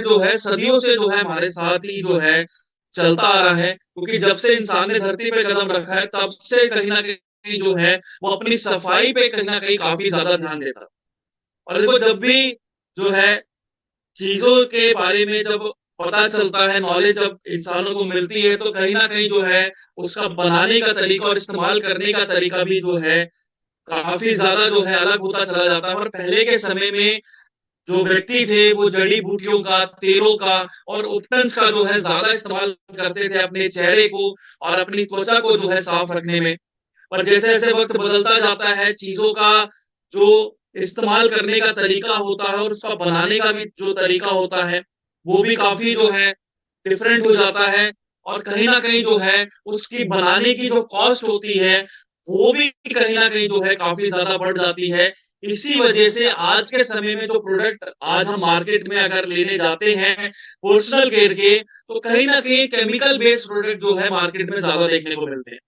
जो है सदियों से जो है हमारे साथ ही जो है चलता आ रहा है, क्योंकि जब से इंसान ने धरती पे कदम रखा है तब से कहीं न कहीं जो है वो अपनी सफाई पे कहीं न कहीं काफ़ी ज़्यादा ध्यान देता है। और देखो जब भी जो है चीज़ों के बारे में जब पता चलता है, नॉलेज जब इंसानों को मिलती है तो कहीं न कहीं जो है उसका बनाने का तरीका और इस्तेमाल करने का तरीका भी जो है काफ़ी ज़्यादा जो है अलग होता चला जाता है। और पहले के समय में जो व्यक्ति थे वो जड़ी-बूटियों का, तेलों का और उपटन्स का जो है ज़्यादा इस्तेमाल करते थे अपने चेहरे को और अपनी त्वचा को जो है साफ रखने में। पर जैसे-जैसे वक़्त बदलता जाता है, चीज़ों का जो इस्तेमाल करने का तरीका होता है और उसका बनाने का भी जो तरीका होता है, वो भी काफ़ी जो है डिफरेंट हो जाता है। और कहीं न कहीं जो है उसकी बनाने की जो कॉस्ट होती है, वो भी कहीं न कहीं जो है काफ़ी ज़्यादा बढ़ जाती है। इसी वजह से आज के समय में जो प्रोडक्ट आज हम मार्केट में अगर लेने जाते हैं पर्सनल केयर के, तो कहीं न कहीं केमिकल बेस्ड प्रोडक्ट जो है मार्केट में ज़्यादा देखने को मिलते हैं।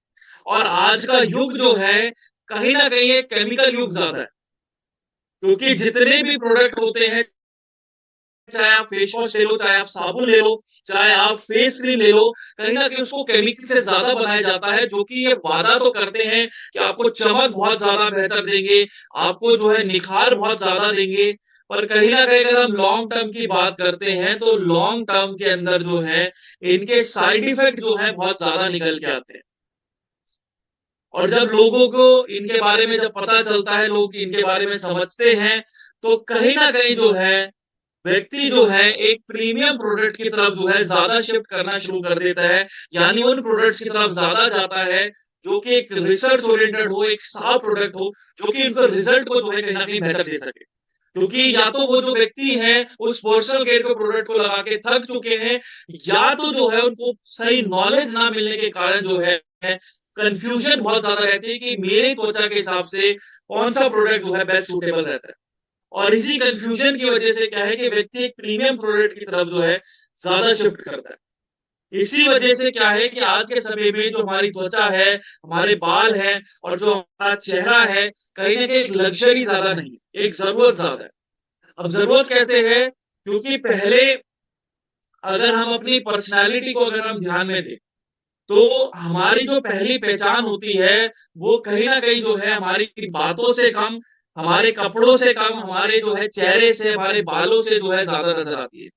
और आज का युग जो है, कहीं न कहीं एक केमिकल युग ज़्यादा है। क्योंकि जितने भी प्रोडक्ट होते हैं, चाहे आप फेस वॉश ले लो, चाहे आप साबुन ले लो, चाहे आप फेस क्रीम ले लो, कहीं न कहीं उसको केमिकल से ज़्यादा बनाया जाता है, जो कि ये वादा तो करते हैं कि आपको चमक बहुत ज़्यादा बेहतर देंगे, आपको जो है निखार बहुत ज़्यादा देंगे। पर कहीं न कहीं अगर हम लॉन्ग टर्म की बात करते हैं, तो लॉन्ग टर्म के अंदर जो है, इनके साइड इफेक्ट जो है बहुत ज़्यादा निकल के आते हैं। और जब लोगों को इनके बारे में जब पता चलता है, लोग इनके बारे में समझते हैं, तो कहीं न कहीं जो है, व्यक्ति जो है एक प्रीमियम प्रोडक्ट की तरफ जो है ज़्यादा शिफ्ट करना शुरू कर देता है। यानी उन प्रोडक्ट्स की तरफ ज़्यादा जाता है, जो कि एक रिसर्च ओरिएंटेड हो, एक साफ प्रोडक्ट हो, जो कि उनको रिज़ल्ट को जो है कहीं न कहीं बेहतर दे सके। क्योंकि या तो वो जो व्यक्ति हैं, उस पर्सनल केयर के प्रोडक्ट को लगा के थक चुके हैं, या तो जो है उनको सही नॉलेज ना मिलने के कारण जो है कन्फ्यूजन बहुत ज़्यादा रहती है कि मेरे त्वचा के हिसाब से कौन-सा प्रोडक्ट जो है बेस्ट सूटेबल रहता है। और इसी कन्फ्यूजन की वजह से क्या है कि व्यक्ति एक प्रीमियम प्रोडक्ट की तरफ जो है ज़्यादा शिफ्ट करता है। इसी वजह से क्या है कि आज के समय में जो हमारी त्वचा है, हमारे बाल हैं और जो हमारा चेहरा है, कहीं न कहीं एक लग्ज़री ज़्यादा नहीं है, एक ज़रूरत ज़्यादा है। अब ज़रूरत कैसे है? क्योंकि पहले अगर हम अपनी पर्सनैलिटी को अगर हम ध्यान में दें, तो हमारी जो पहली पहचान होती है, वो कहीं न कहीं जो है हमारी बातों से कम, हमारे कपड़ों से कम, हमारे जो है चेहरे से, हमारे बालों से जो है ज़्यादा नज़र आती है।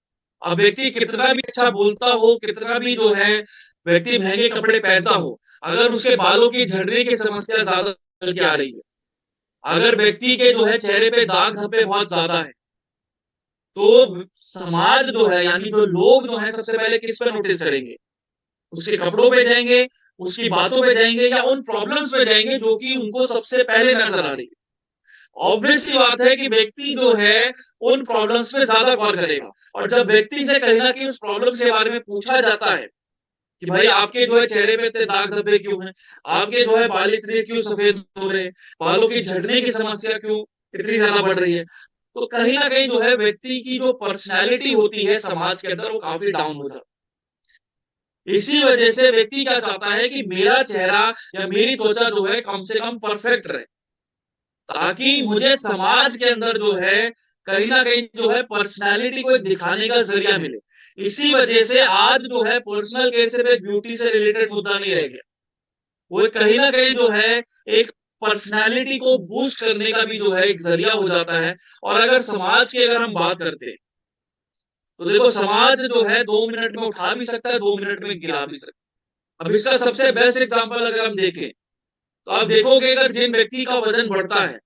अब व्यक्ति कितना भी अच्छा बोलता हो, कितना भी जो है व्यक्ति महँगे कपड़े पहनता हो, अगर उसके बालों की झड़ने की समस्या ज़्यादा निकल के आ रही है, अगर व्यक्ति के जो है चेहरे पे दाग-धब्बे बहुत ज़्यादा हैं, तो समाज जो है यानी जो लोग जो हैं सबसे पहले किस पे नोटिस करेंगे? उसके कपड़ों पे जाएँगे, उसकी बातों पे जाएँगे या उन प्रॉब्लम्स पे जाएँगे जो कि उनको सबसे पहले नज़र आ रही है। ऑब्वियस सी बात है कि व्यक्ति जो है उन प्रॉब्लम्स पे ज़्यादा गौर करेगा। और जब व्यक्ति से कहीं न कहीं उस प्रॉब्लम्स के बारे में पूछा जाता है कि भाई आपके जो है चेहरे पे इतने दाग-धब्बे क्यों हैं? आपके जो है बाल इतने क्यों सफ़ेद हो रहे हैं? बालों की झड़ने की समस्या क्यों इतनी ज़्यादा बढ़ रही है? तो कहीं न कहीं जो है व्यक्ति की जो पर्सनैलिटी होती है समाज के अंदर वो काफ़ी डाउन हो जाती है। इसी वजह से व्यक्ति क्या चाहता है कि मेरा चेहरा या मेरी त्वचा जो है कम से कम परफेक्ट रहे, ताकि मुझे समाज के अंदर जो है कहीं न कहीं जो है पर्सनैलिटी को एक दिखाने का ज़रिया मिले। इसी वजह से आज जो है पर्सनल केयर सिर्फ़ एक ब्यूटी से रिलेटेड मुद्दा नहीं रह गया। वो कहीं न कहीं जो है एक पर्सनैलिटी को बूस्ट करने का भी जो है एक ज़रिया हो जाता है। और अगर समाज की अगर हम बात करते हैं, तो देखो समाज जो है 2 मिनट में उठा भी सकता है, 2 मिनट में गिरा भी सकता है। अब इसका सबसे बेस्ट एग्जांपल अगर हम देखें, तो आप देखोगे अगर जिन व्यक्ति का वज़न बढ़ता है,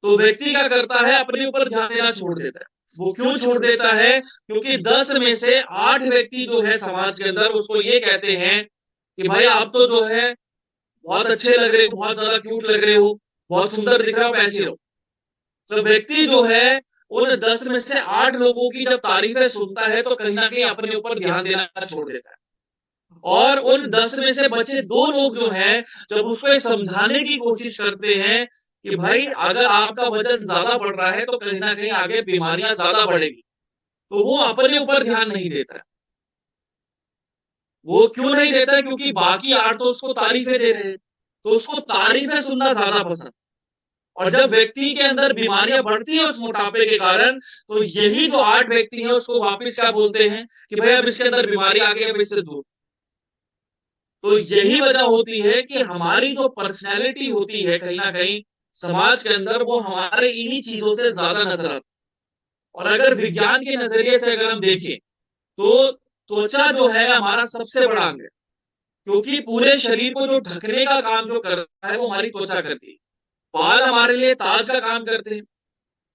तो व्यक्ति क्या करता है अपने ऊपर ध्यान देना छोड़ देता है। वो क्यों छोड़ देता है? क्योंकि 10 में से 8 व्यक्ति जो है समाज के अंदर उसको ये कहते हैं कि भाई आप तो जो है बहुत अच्छे लग रहे हो, बहुत ज़्यादा क्यूट लग रहे हो, बहुत सुंदर दिख रहे हो, आप ऐसे ही रहो। तो व्यक्ति जो है उन 10 में से 8 लोगों की जब तारीफ़ें सुनता है, तो कहीं न कहीं अपने ऊपर ध्यान देना छोड़ देता है। और उन 10 में से बचे 2 लोग जो हैं, जब उसको ये समझाने की कोशिश करते हैं कि भाई अगर आपका वज़न ज़्यादा बढ़ रहा है, तो कहीं न कहीं आगे बीमारियाँ ज़्यादा बढ़ेगी। तो वो अपने ऊपर ध्यान नहीं देता है। वो क्यों नहीं देता है? क्योंकि बाकी 8 तो उसको तारीफ़ें दे रहे हैं। तो उसको तारीफ़ें सुनना ज़्यादा पसंद। और जब व्यक्ति के अंदर बीमारियां बढ़ती है उस मोटापे के कारण, तो यही जो 8 व्यक्ति हैं उसको वापस क्या बोलते हैं कि भाई अब इसके अंदर बीमारी आ गई, अब इससे दूर। तो यही वजह होती है कि हमारी जो पर्सनैलिटी होती है कहीं ना कहीं समाज के अंदर, वो हमारे इन्हीं चीजों से ज्यादा नजर आती है। और अगर विज्ञान के नजरिए से अगर हम देखें, तो त्वचा जो है हमारा सबसे बड़ा अंग है, क्योंकि पूरे शरीर को जो ढकने का काम जो कर रहा है वो हमारी त्वचा करती है। बाल हमारे लिए ताज का काम करते हैं,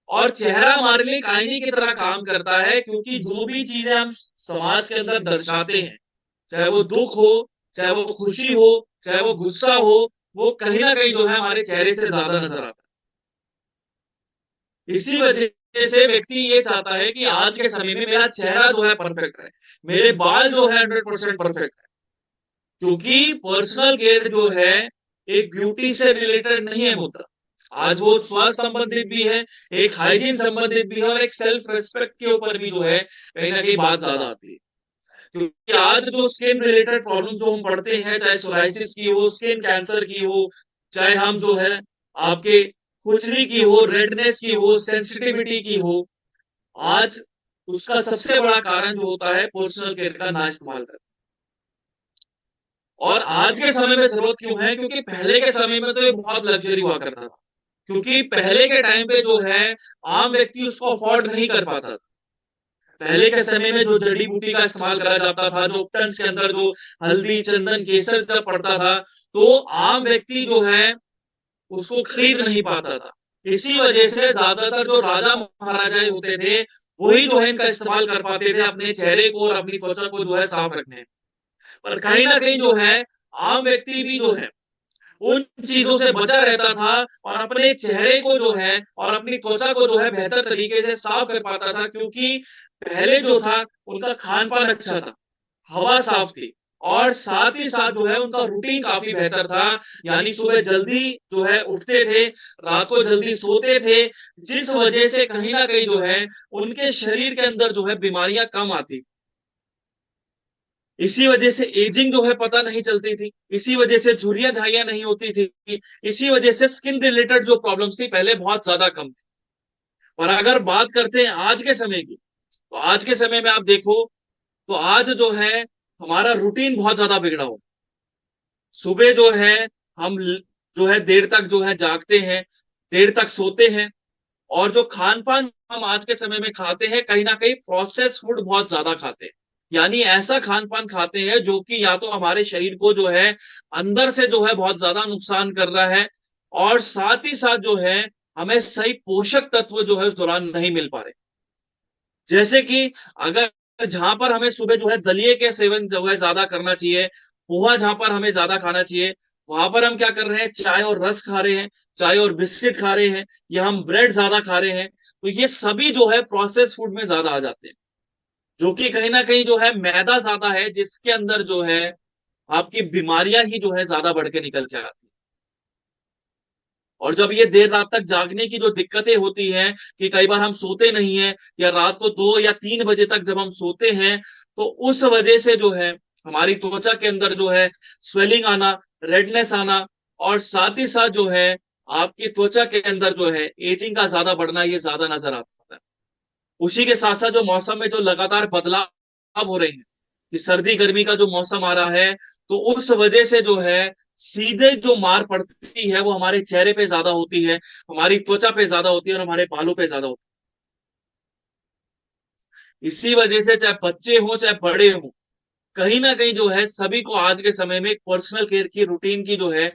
और चेहरा हमारे लिए आईने की तरह काम करता है, क्योंकि जो भी चीजें हम समाज के अंदर दर्शाते हैं, चाहे वो दुख हो, चाहे वो खुशी हो, चाहे वो गुस्सा हो, वो कहीं ना कहीं जो है हमारे चेहरे से ज्यादा नजर आता है। इसी वजह से व्यक्ति ये चाहता है कि आज के समय में मेरा चेहरा जो है परफेक्ट है, मेरे बाल जो है 100% परफेक्ट है, क्योंकि पर्सनल केयर जो है एक ब्यूटी से रिलेटेड नहीं है मुद्दा। आज वो स्वास्थ्य संबंधित भी है, एक हाइजीन संबंधित भी है, और एक सेल्फ रेस्पेक्ट के ऊपर भी जो है कहीं ना कहीं बात ज्यादा आती है। क्योंकि आज जो स्किन रिलेटेड प्रॉब्लम जो हम पढ़ते हैं, चाहे सोराइसिस की हो, स्किन कैंसर की हो, चाहे हम जो है आपके खुजली की हो, रेडनेस की हो, सेंसिटिविटी की हो, आज उसका सबसे बड़ा कारण जो होता है पर्सनल केयर का ना इस्तेमाल करना। और आज के समय में जरूरत क्यों है? क्योंकि पहले के समय में तो ये बहुत लग्जरी हुआ करता था, क्योंकि पहले के टाइम पे जो है आम व्यक्ति उसको अफोर्ड नहीं कर पाता था। पहले के समय में जो जड़ी बूटी का इस्तेमाल करा जाता था, जो उपटंस के अंदर जो हल्दी, चंदन, केसर जब पड़ता था, तो आम व्यक्ति जो है उसको खरीद नहीं पाता था। इसी वजह से ज्यादातर जो राजा महाराजा होते थे, वही जो है इनका इस्तेमाल कर पाते थे अपने चेहरे को और अपनी त्वचा को जो है साफ रखने में। पर कहीं ना कहीं जो है आम व्यक्ति भी जो है उन चीजों से बचा रहता था, और अपने चेहरे को जो है और अपनी त्वचा को जो है बेहतर तरीके से साफ कर पाता था, क्योंकि पहले जो था उनका खान पान अच्छा था, हवा साफ थी, और साथ ही साथ जो है उनका रूटीन काफी बेहतर था। यानी सुबह जल्दी जो है उठते थे, रात को जल्दी सोते थे, जिस वजह से कहीं ना कहीं जो है उनके शरीर के अंदर जो है बीमारियां कम आती। इसी वजह से एजिंग जो है पता नहीं चलती थी, इसी वजह से झुर्रियां झाइयां नहीं होती थी, इसी वजह से स्किन रिलेटेड जो प्रॉब्लम्स थी पहले बहुत ज्यादा कम थी। पर अगर बात करते हैं आज के समय की, तो आज के समय में आप देखो, तो आज जो है हमारा रूटीन बहुत ज्यादा बिगड़ा हो। सुबह जो है हम जो है देर तक जो है जागते हैं, देर तक सोते हैं, और जो खान पान हम आज के समय में खाते हैं, कहीं ना कहीं प्रोसेस फूड बहुत ज्यादा खाते हैं। यानी ऐसा खान पान खाते हैं जो कि या तो हमारे शरीर को जो है अंदर से जो है बहुत ज्यादा नुकसान कर रहा है, और साथ ही साथ जो है हमें सही पोषक तत्व जो है उस दौरान नहीं मिल पा रहे। जैसे कि अगर जहां पर हमें सुबह जो है दलिए के सेवन जो है ज्यादा करना चाहिए, पोहा जहां पर हमें ज्यादा खाना चाहिए, वहां पर हम क्या कर रहे हैं, चाय और रस खा रहे हैं, चाय और बिस्किट खा रहे हैं, या हम ब्रेड ज्यादा खा रहे हैं। तो ये सभी जो है प्रोसेस फूड में ज्यादा आ जाते हैं, जो कि कहीं ना कहीं जो है मैदा ज्यादा है, जिसके अंदर जो है आपकी बीमारियां ही जो है ज्यादा बढ़ के निकल के आती है। और जब ये देर रात तक जागने की जो दिक्कतें होती हैं, कि कई बार हम सोते नहीं है, या रात को 2 या 3 बजे तक जब हम सोते हैं, तो उस वजह से जो है हमारी त्वचा के अंदर जो है स्वेलिंग आना, रेडनेस आना, और साथ ही साथ जो है आपकी त्वचा के अंदर जो है एजिंग का ज्यादा बढ़ना, ये ज्यादा नजर आता है। उसी के साथ साथ जो मौसम में जो लगातार बदलाव हो रहे हैं, कि सर्दी गर्मी का जो मौसम आ रहा है, तो उस वजह से जो है सीधे जो मार पड़ती है वो हमारे चेहरे पे ज्यादा होती है, हमारी त्वचा पे ज्यादा होती है, और हमारे बालों पे ज्यादा होती है। इसी वजह से चाहे बच्चे हो चाहे बड़े हो, कहीं ना कहीं जो है सभी को आज के समय में पर्सनल केयर की रूटीन की जो है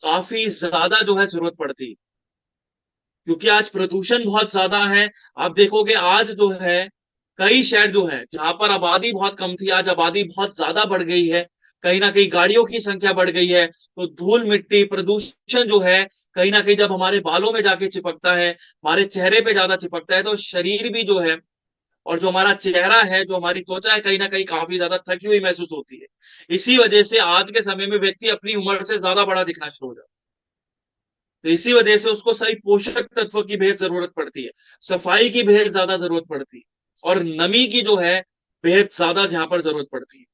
काफी ज्यादा जो है जरूरत पड़ती है। क्योंकि आज प्रदूषण बहुत ज्यादा है। आप देखोगे आज जो है कई शहर जो है जहां पर आबादी बहुत कम थी, आज आबादी बहुत ज्यादा बढ़ गई है। कहीं ना कहीं गाड़ियों की संख्या बढ़ गई है, तो धूल मिट्टी प्रदूषण जो है कहीं ना कहीं जब हमारे बालों में जाके चिपकता है, हमारे चेहरे पे ज्यादा चिपकता है, तो शरीर भी जो है और जो हमारा चेहरा है, जो हमारी त्वचा है, कहीं ना कहीं काफी ज्यादा थकी हुई महसूस होती है। इसी वजह से आज के समय में व्यक्ति अपनी उम्र से ज्यादा बड़ा दिखना शुरू हो जाता है। तो इसी वजह से उसको सही पोषक तत्व की बेहद जरूरत पड़ती है, सफाई की बेहद ज्यादा जरूरत पड़ती है, और नमी की जो है बेहद ज्यादा जहां पर जरूरत पड़ती है।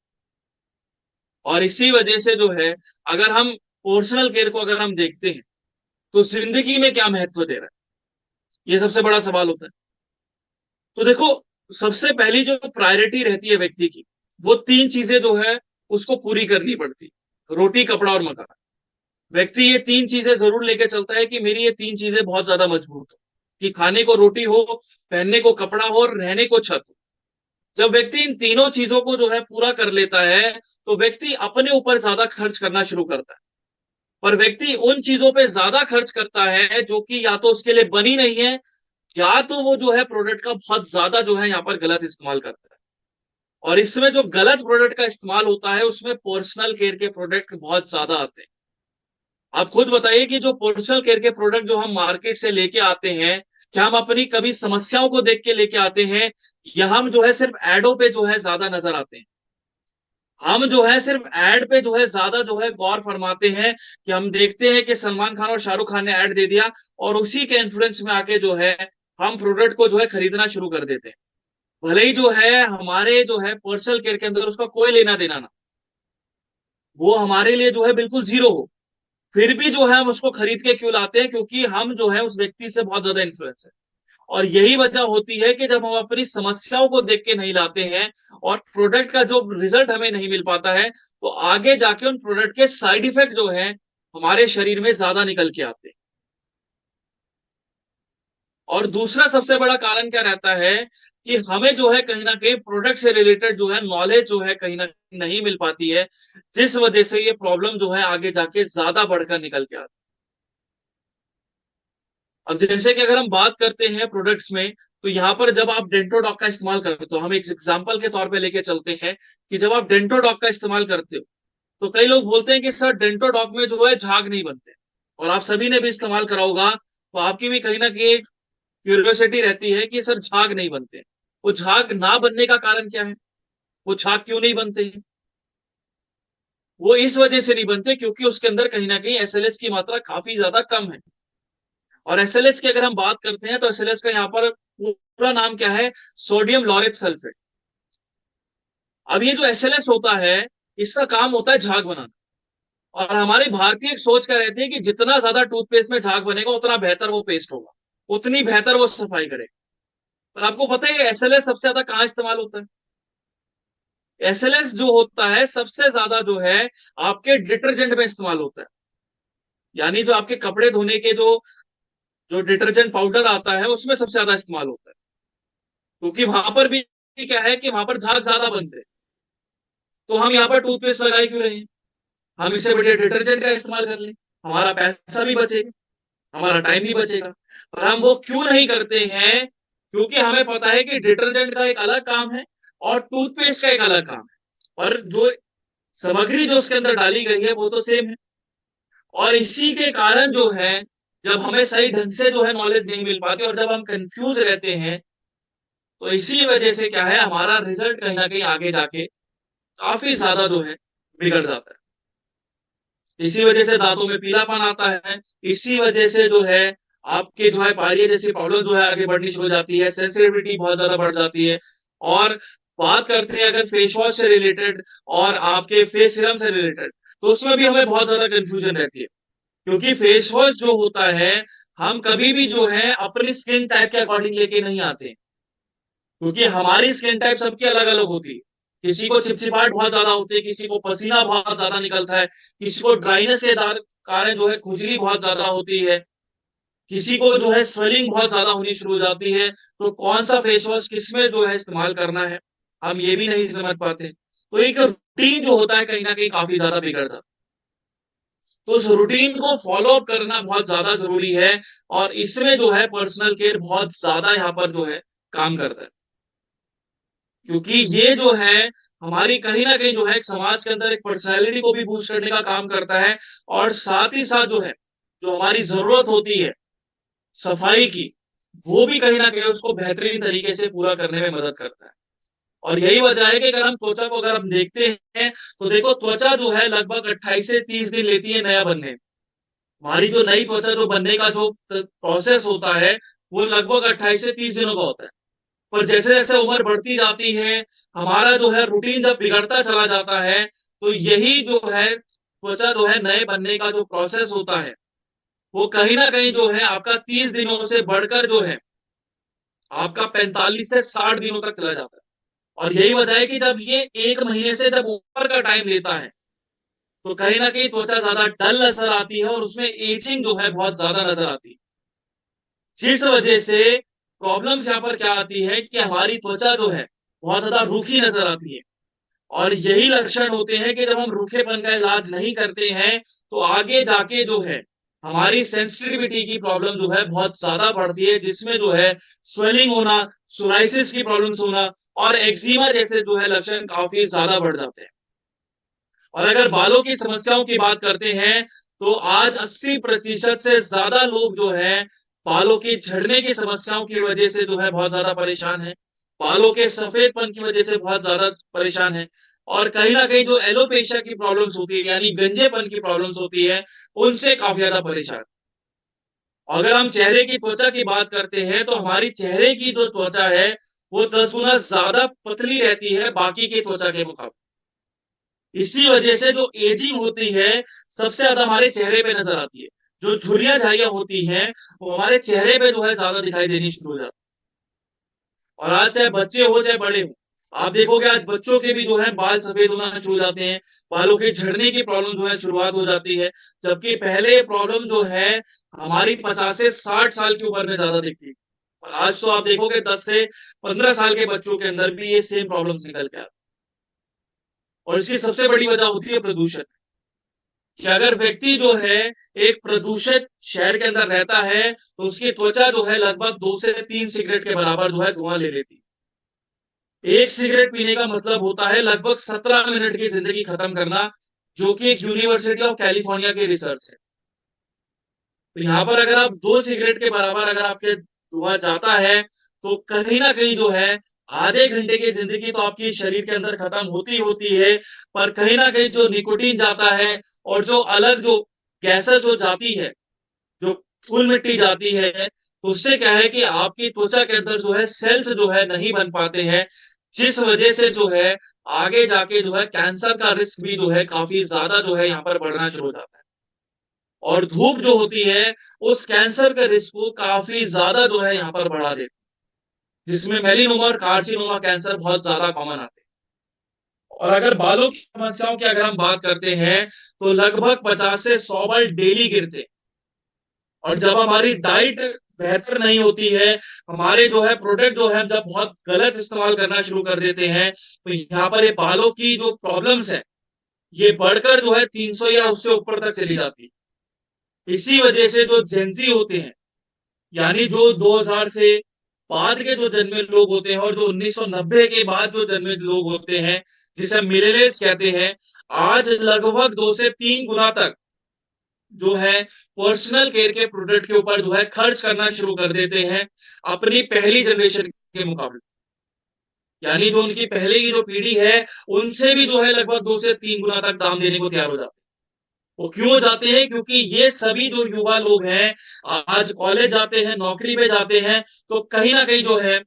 और इसी वजह से जो है अगर हम पर्सनल केयर को अगर हम देखते हैं, तो जिंदगी में क्या महत्व दे रहा है, ये सबसे बड़ा सवाल होता है। तो देखो, सबसे पहली जो प्रायोरिटी रहती है व्यक्ति की, वो तीन चीजें जो है उसको पूरी करनी पड़ती, रोटी कपड़ा और मकान। व्यक्ति ये तीन चीजें जरूर लेके चलता है कि मेरी ये तीन चीजें बहुत ज्यादा मजबूत हो, कि खाने को रोटी हो, पहनने को कपड़ा हो और रहने को छत हो। जब व्यक्ति इन तीनों चीजों को जो है पूरा कर लेता है, तो व्यक्ति अपने ऊपर ज्यादा खर्च करना शुरू करता है। पर व्यक्ति उन चीजों पे ज्यादा खर्च करता है जो कि या तो उसके लिए बनी नहीं है, या तो वो जो है प्रोडक्ट का बहुत ज्यादा जो है यहाँ पर गलत इस्तेमाल करता है। और इसमें जो गलत प्रोडक्ट का इस्तेमाल होता है उसमें पर्सनल केयर के प्रोडक्ट बहुत ज्यादा आते हैं। आप खुद बताइए कि जो पर्सनल केयर के प्रोडक्ट जो हम मार्केट से लेके आते हैं, क्या हम अपनी कभी समस्याओं को देख के लेके आते हैं, या हम जो है सिर्फ एडों पे जो है ज्यादा नजर आते हैं। हम जो है सिर्फ एड पे जो है ज्यादा जो है गौर फरमाते हैं, कि हम देखते हैं कि सलमान खान और शाहरुख खान ने ऐड दे दिया, और उसी के इन्फ्लुएंस में आके जो है हम प्रोडक्ट को जो है खरीदना शुरू कर देते हैं। भले ही जो है हमारे जो है पर्सनल केयर के अंदर उसका कोई लेना देना ना, वो हमारे लिए जो है बिल्कुल जीरो हो, फिर भी जो है हम उसको खरीद के क्यों लाते हैं, क्योंकि हम जो है उस व्यक्ति से बहुत ज्यादा इन्फ्लुएंस है। और यही वजह होती है कि जब हम अपनी समस्याओं को देख के नहीं लाते हैं, और प्रोडक्ट का जो रिजल्ट हमें नहीं मिल पाता है, तो आगे जाके उन प्रोडक्ट के साइड इफेक्ट जो है हमारे शरीर में ज्यादा निकल के आते हैं। और दूसरा सबसे बड़ा कारण क्या रहता है, कि हमें जो है कहीं ना कहीं प्रोडक्ट से रिलेटेड जो है नॉलेज जो है कहीं ना कहीं नहीं मिल पाती है, जिस वजह से ये प्रॉब्लम जो है आगे जाके ज्यादा बढ़कर निकल के आती है। अब जैसे कि अगर हम बात करते हैं प्रोडक्ट्स में, तो यहाँ पर जब आप डेंटोडॉक का इस्तेमाल करते हो, तो हम एक एग्जांपल के तौर पे लेके चलते हैं कि जब आप डेंटोडॉक का इस्तेमाल करते हो, तो कई लोग बोलते हैं कि सर डेंटोडॉक में जो है झाग नहीं बनते। और आप सभी ने भी इस्तेमाल करा होगा, तो आपकी भी कहीं ना कहीं एक क्यूरियोसिटी रहती है कि सर झाग नहीं बनते। वो झाग ना बनने का कारण क्या है, वो झाग क्यों नहीं बनते हैं? वो इस वजह से नहीं बनते क्योंकि उसके अंदर कहीं ना कहीं एसएलएस की मात्रा काफी ज्यादा कम है। और एसएलएस की अगर हम बात करते हैं, तो एसएलएस का यहाँ पर पूरा नाम क्या है, सोडियम लॉरेट सल्फेट। अब ये जो एसएलएस होता है, इसका काम होता है झाग बनाना। और हमारी भारतीय एक सोच क्या रहती है कि जितना ज्यादा टूथपेस्ट में झाग बनेगा उतना बेहतर वो पेस्ट होगा, उतनी बेहतर वो सफाई करेगा। पर आपको पता है एसएलएस सबसे ज्यादा कहाँ इस्तेमाल होता है? एसएलएस जो होता है सबसे ज्यादा जो है आपके डिटर्जेंट में इस्तेमाल होता है। यानी जो आपके कपड़े धोने के जो जो डिटर्जेंट पाउडर आता है उसमें सबसे ज्यादा इस्तेमाल होता है, क्योंकि वहां पर भी क्या है कि वहां पर झाग ज्यादा बनते हैं। तो हम यहाँ पर टूथपेस्ट लगाए क्यों रहे हैं, हम इससे बढ़िया डिटर्जेंट का इस्तेमाल कर लें, हमारा पैसा भी बचेगा, हमारा टाइम भी बचेगा। पर हम वो क्यों नहीं करते हैं, क्योंकि हमें पता है कि डिटर्जेंट का एक अलग काम है और टूथपेस्ट का एक अलग काम है, और जो सामग्री जो उसके अंदर डाली गई है वो तो सेम है। और इसी के कारण जो है, जब हमें सही ढंग से जो है नॉलेज नहीं मिल पाती और जब हम कंफ्यूज रहते हैं, तो इसी वजह से क्या है हमारा रिजल्ट कहीं ना कहीं आगे जाके काफी ज्यादा जो है बिगड़ जाता है। इसी वजह से दांतों में पीलापन आता है, इसी वजह से जो है आपके जो है पायरिया जैसी प्रॉब्लम जो है आगे बढ़नी शुरू हो जाती है, सेंसिटिविटी बहुत ज्यादा बढ़ जाती है। और बात करते हैं अगर फेस वॉश से रिलेटेड और आपके फेस सीरम से रिलेटेड, तो उसमें भी हमें बहुत ज्यादा कंफ्यूजन रहती है। क्योंकि फेस वॉश जो होता है, हम कभी भी जो है अपनी स्किन टाइप के अकॉर्डिंग लेके नहीं आते, क्योंकि हमारी स्किन टाइप सबकी अलग अलग होती है। किसी को चिपचिपाहट बहुत ज्यादा होती है, किसी को पसीना बहुत ज्यादा निकलता है, किसी को ड्राइनेस के कारण जो है खुजली बहुत ज्यादा होती है, किसी को जो है स्वेलिंग बहुत ज्यादा होनी शुरू हो जाती है। तो कौन सा फेस वॉश किसमें जो है इस्तेमाल करना है, हम ये भी नहीं समझ पाते। तो एक रूटीन जो होता है कहीं ना कहीं काफी ज्यादा बिगड़ता, तो उस रूटीन को फॉलो अप करना बहुत ज्यादा जरूरी है। और इसमें जो है पर्सनल केयर बहुत ज्यादा यहाँ पर जो है काम करता है, क्योंकि ये जो है हमारी कहीं ना कहीं जो है एक समाज के अंदर एक पर्सनैलिटी को भी बूस्ट करने का काम करता है। और साथ ही साथ जो है जो हमारी जरूरत होती है सफाई की, वो भी कहीं ना कहीं उसको बेहतरीन तरीके से पूरा करने में मदद करता है। और यही वजह है कि अगर हम त्वचा को अगर हम देखते हैं, तो देखो त्वचा जो है लगभग 28 से 30 दिन लेती है नया बनने में। हमारी जो नई त्वचा जो बनने का जो प्रोसेस होता है, वो लगभग 28 से 30 दिनों का होता है। पर जैसे जैसे उम्र बढ़ती जाती है, हमारा जो है रूटीन जब बिगड़ता चला जाता है, तो यही जो है त्वचा जो है नए बनने का जो प्रोसेस होता है, वो कहीं ना कहीं जो है आपका 30 दिनों से बढ़कर जो है आपका 45 से 60 दिनों तक चला जाता है। और यही वजह है कि जब ये 1 महीने से जब ऊपर का टाइम लेता है तो कहीं ना कहीं त्वचा ज्यादा डल नजर आती है और उसमें एजिंग जो है बहुत ज्यादा नजर आती है। जिस वजह से प्रॉब्लम्स यहाँ पर क्या आती है कि हमारी त्वचा जो है बहुत ज्यादा रूखी नजर आती है। और यही लक्षण होते हैं कि जब हम रूखेपन का इलाज नहीं करते हैं तो आगे जाके जो है हमारी सेंसिटिविटी की प्रॉब्लम जो है बहुत ज्यादा बढ़ती है, जिसमें जो है स्वेलिंग होना, सोराइसिस की प्रॉब्लम्स होना और एक्जिमा जैसे जो है लक्षण काफी ज्यादा बढ़ जाते हैं। और अगर बालों की समस्याओं की बात करते हैं तो आज 80% से ज्यादा लोग जो है बालों की झड़ने की समस्याओं की वजह से जो है बहुत ज्यादा परेशान है, बालों के सफेदपन की वजह से बहुत ज्यादा परेशान है। और कहीं ना कहीं जो एलोपेशिया की प्रॉब्लम्स होती है यानी गंजेपन की प्रॉब्लम्स होती है उनसे काफी ज्यादा परेशान। अगर हम चेहरे की त्वचा की बात करते हैं तो हमारी चेहरे की जो त्वचा है वो 10 गुना ज्यादा पतली रहती है बाकी की त्वचा के मुकाबले। इसी वजह से जो एजिंग होती है सबसे ज्यादा हमारे चेहरे पे नजर आती है। जो झुर्रियां झाइयां होती हैं वो हमारे चेहरे पे जो है ज्यादा दिखाई देनी शुरू हो जाती है। और आज चाहे बच्चे हो चाहे बड़े हो, आप देखोगे आज बच्चों के भी जो है बाल सफेद होना शुरू हो जाते हैं, बालों के झड़ने की प्रॉब्लम जो है शुरुआत हो जाती है। जबकि पहले प्रॉब्लम जो है हमारी 50 से 60 साल की उम्र में ज्यादा दिखती है। और आज तो आप देखोगे 10 से 15 साल के बच्चों के अंदर भी ये सेम प्रॉब्लम्स निकल के आती है। और इसकी सबसे बड़ी वजह होती है प्रदूषण। कि अगर व्यक्ति जो है एक प्रदूषित शहर के अंदर रहता है तो उसकी त्वचा जो है लगभग 2 से 3 सिगरेट के बराबर जो है धुआं ले लेती है। एक सिगरेट पीने का मतलब होता है लगभग 17 मिनट की जिंदगी खत्म करना, जो कि एक यूनिवर्सिटी ऑफ कैलिफोर्निया की रिसर्च है। तो यहाँ पर अगर आप 2 सिगरेट के बराबर अगर आपके धुआं जाता है तो कहीं ना कहीं जो है आधे घंटे की जिंदगी तो आपकी शरीर के अंदर खत्म होती होती है। पर कहीं ना कहीं जो निकोटीन जाता है और जो अलग जो गैसें जो जाती है, जो धूल मिट्टी जाती है, तो उससे क्या है कि आपकी त्वचा के अंदर जो है सेल्स जो है नहीं बन पाते हैं, जिस वजह से जो है आगे जाके जो है कैंसर का रिस्क भी जो है काफी ज्यादा जो है यहाँ पर बढ़ना शुरू हो जाता है। और धूप जो होती है उस कैंसर के रिस्क को काफी ज्यादा जो है यहाँ पर बढ़ा देती है, जिसमें मेलिनोमा और कार्सिनोमा कैंसर बहुत ज्यादा कॉमन आते हैं। और अगर बालों की समस्याओं की अगर हम बात करते हैं तो लगभग 50 से 100 बाल डेली गिरते हैं। और जब हमारी डाइट बेहतर नहीं होती है, हमारे जो है प्रोडक्ट जो है जब बहुत गलत इस्तेमाल करना शुरू कर देते हैं तो यहाँ पर ये बालों की जो प्रॉब्लम्स है ये बढ़कर जो है 300 या उससे ऊपर तक चली जाती है। इसी वजह से जो जेंजी होते हैं यानी जो 2000 से बाद के जो जन्मे लोग होते हैं और जो 1990 के बाद जो जन्मे लोग होते हैं जिसे मिलेनियल्स कहते हैं, आज लगभग 2 से 3 गुना तक जो है पर्सनल केयर के प्रोडक्ट के ऊपर जो है खर्च करना शुरू कर देते हैं अपनी पहली जनरेशन के मुकाबले। यानी जो उनकी पहले की जो पीढ़ी है उनसे भी जो है लगभग 2 से 3 गुना तक दाम देने को तैयार हो जाते हैं। वो क्यों जाते हैं? क्योंकि ये सभी जो युवा लोग हैं आज कॉलेज जाते हैं, नौकरी पे जाते हैं, तो कहीं ना कहीं जो है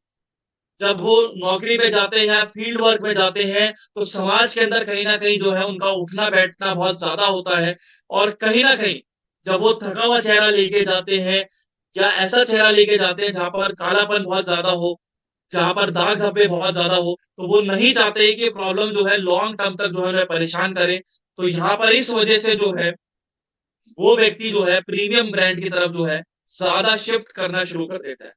जब वो नौकरी पे जाते हैं या फील्ड वर्क में जाते हैं तो समाज के अंदर कहीं ना कहीं जो है उनका उठना बैठना बहुत ज्यादा होता है। और कहीं ना कहीं जब वो थका हुआ चेहरा लेके जाते हैं या ऐसा चेहरा लेके जाते हैं जहां पर कालापन बहुत ज्यादा हो, जहां पर दाग धब्बे बहुत ज्यादा हो, तो वो नहीं चाहते कि प्रॉब्लम जो है लॉन्ग टर्म तक जो है उन्हें परेशान करे। तो यहाँ पर इस वजह से जो है वो व्यक्ति जो है प्रीमियम ब्रांड की तरफ जो है ज्यादा शिफ्ट करना शुरू कर देता है।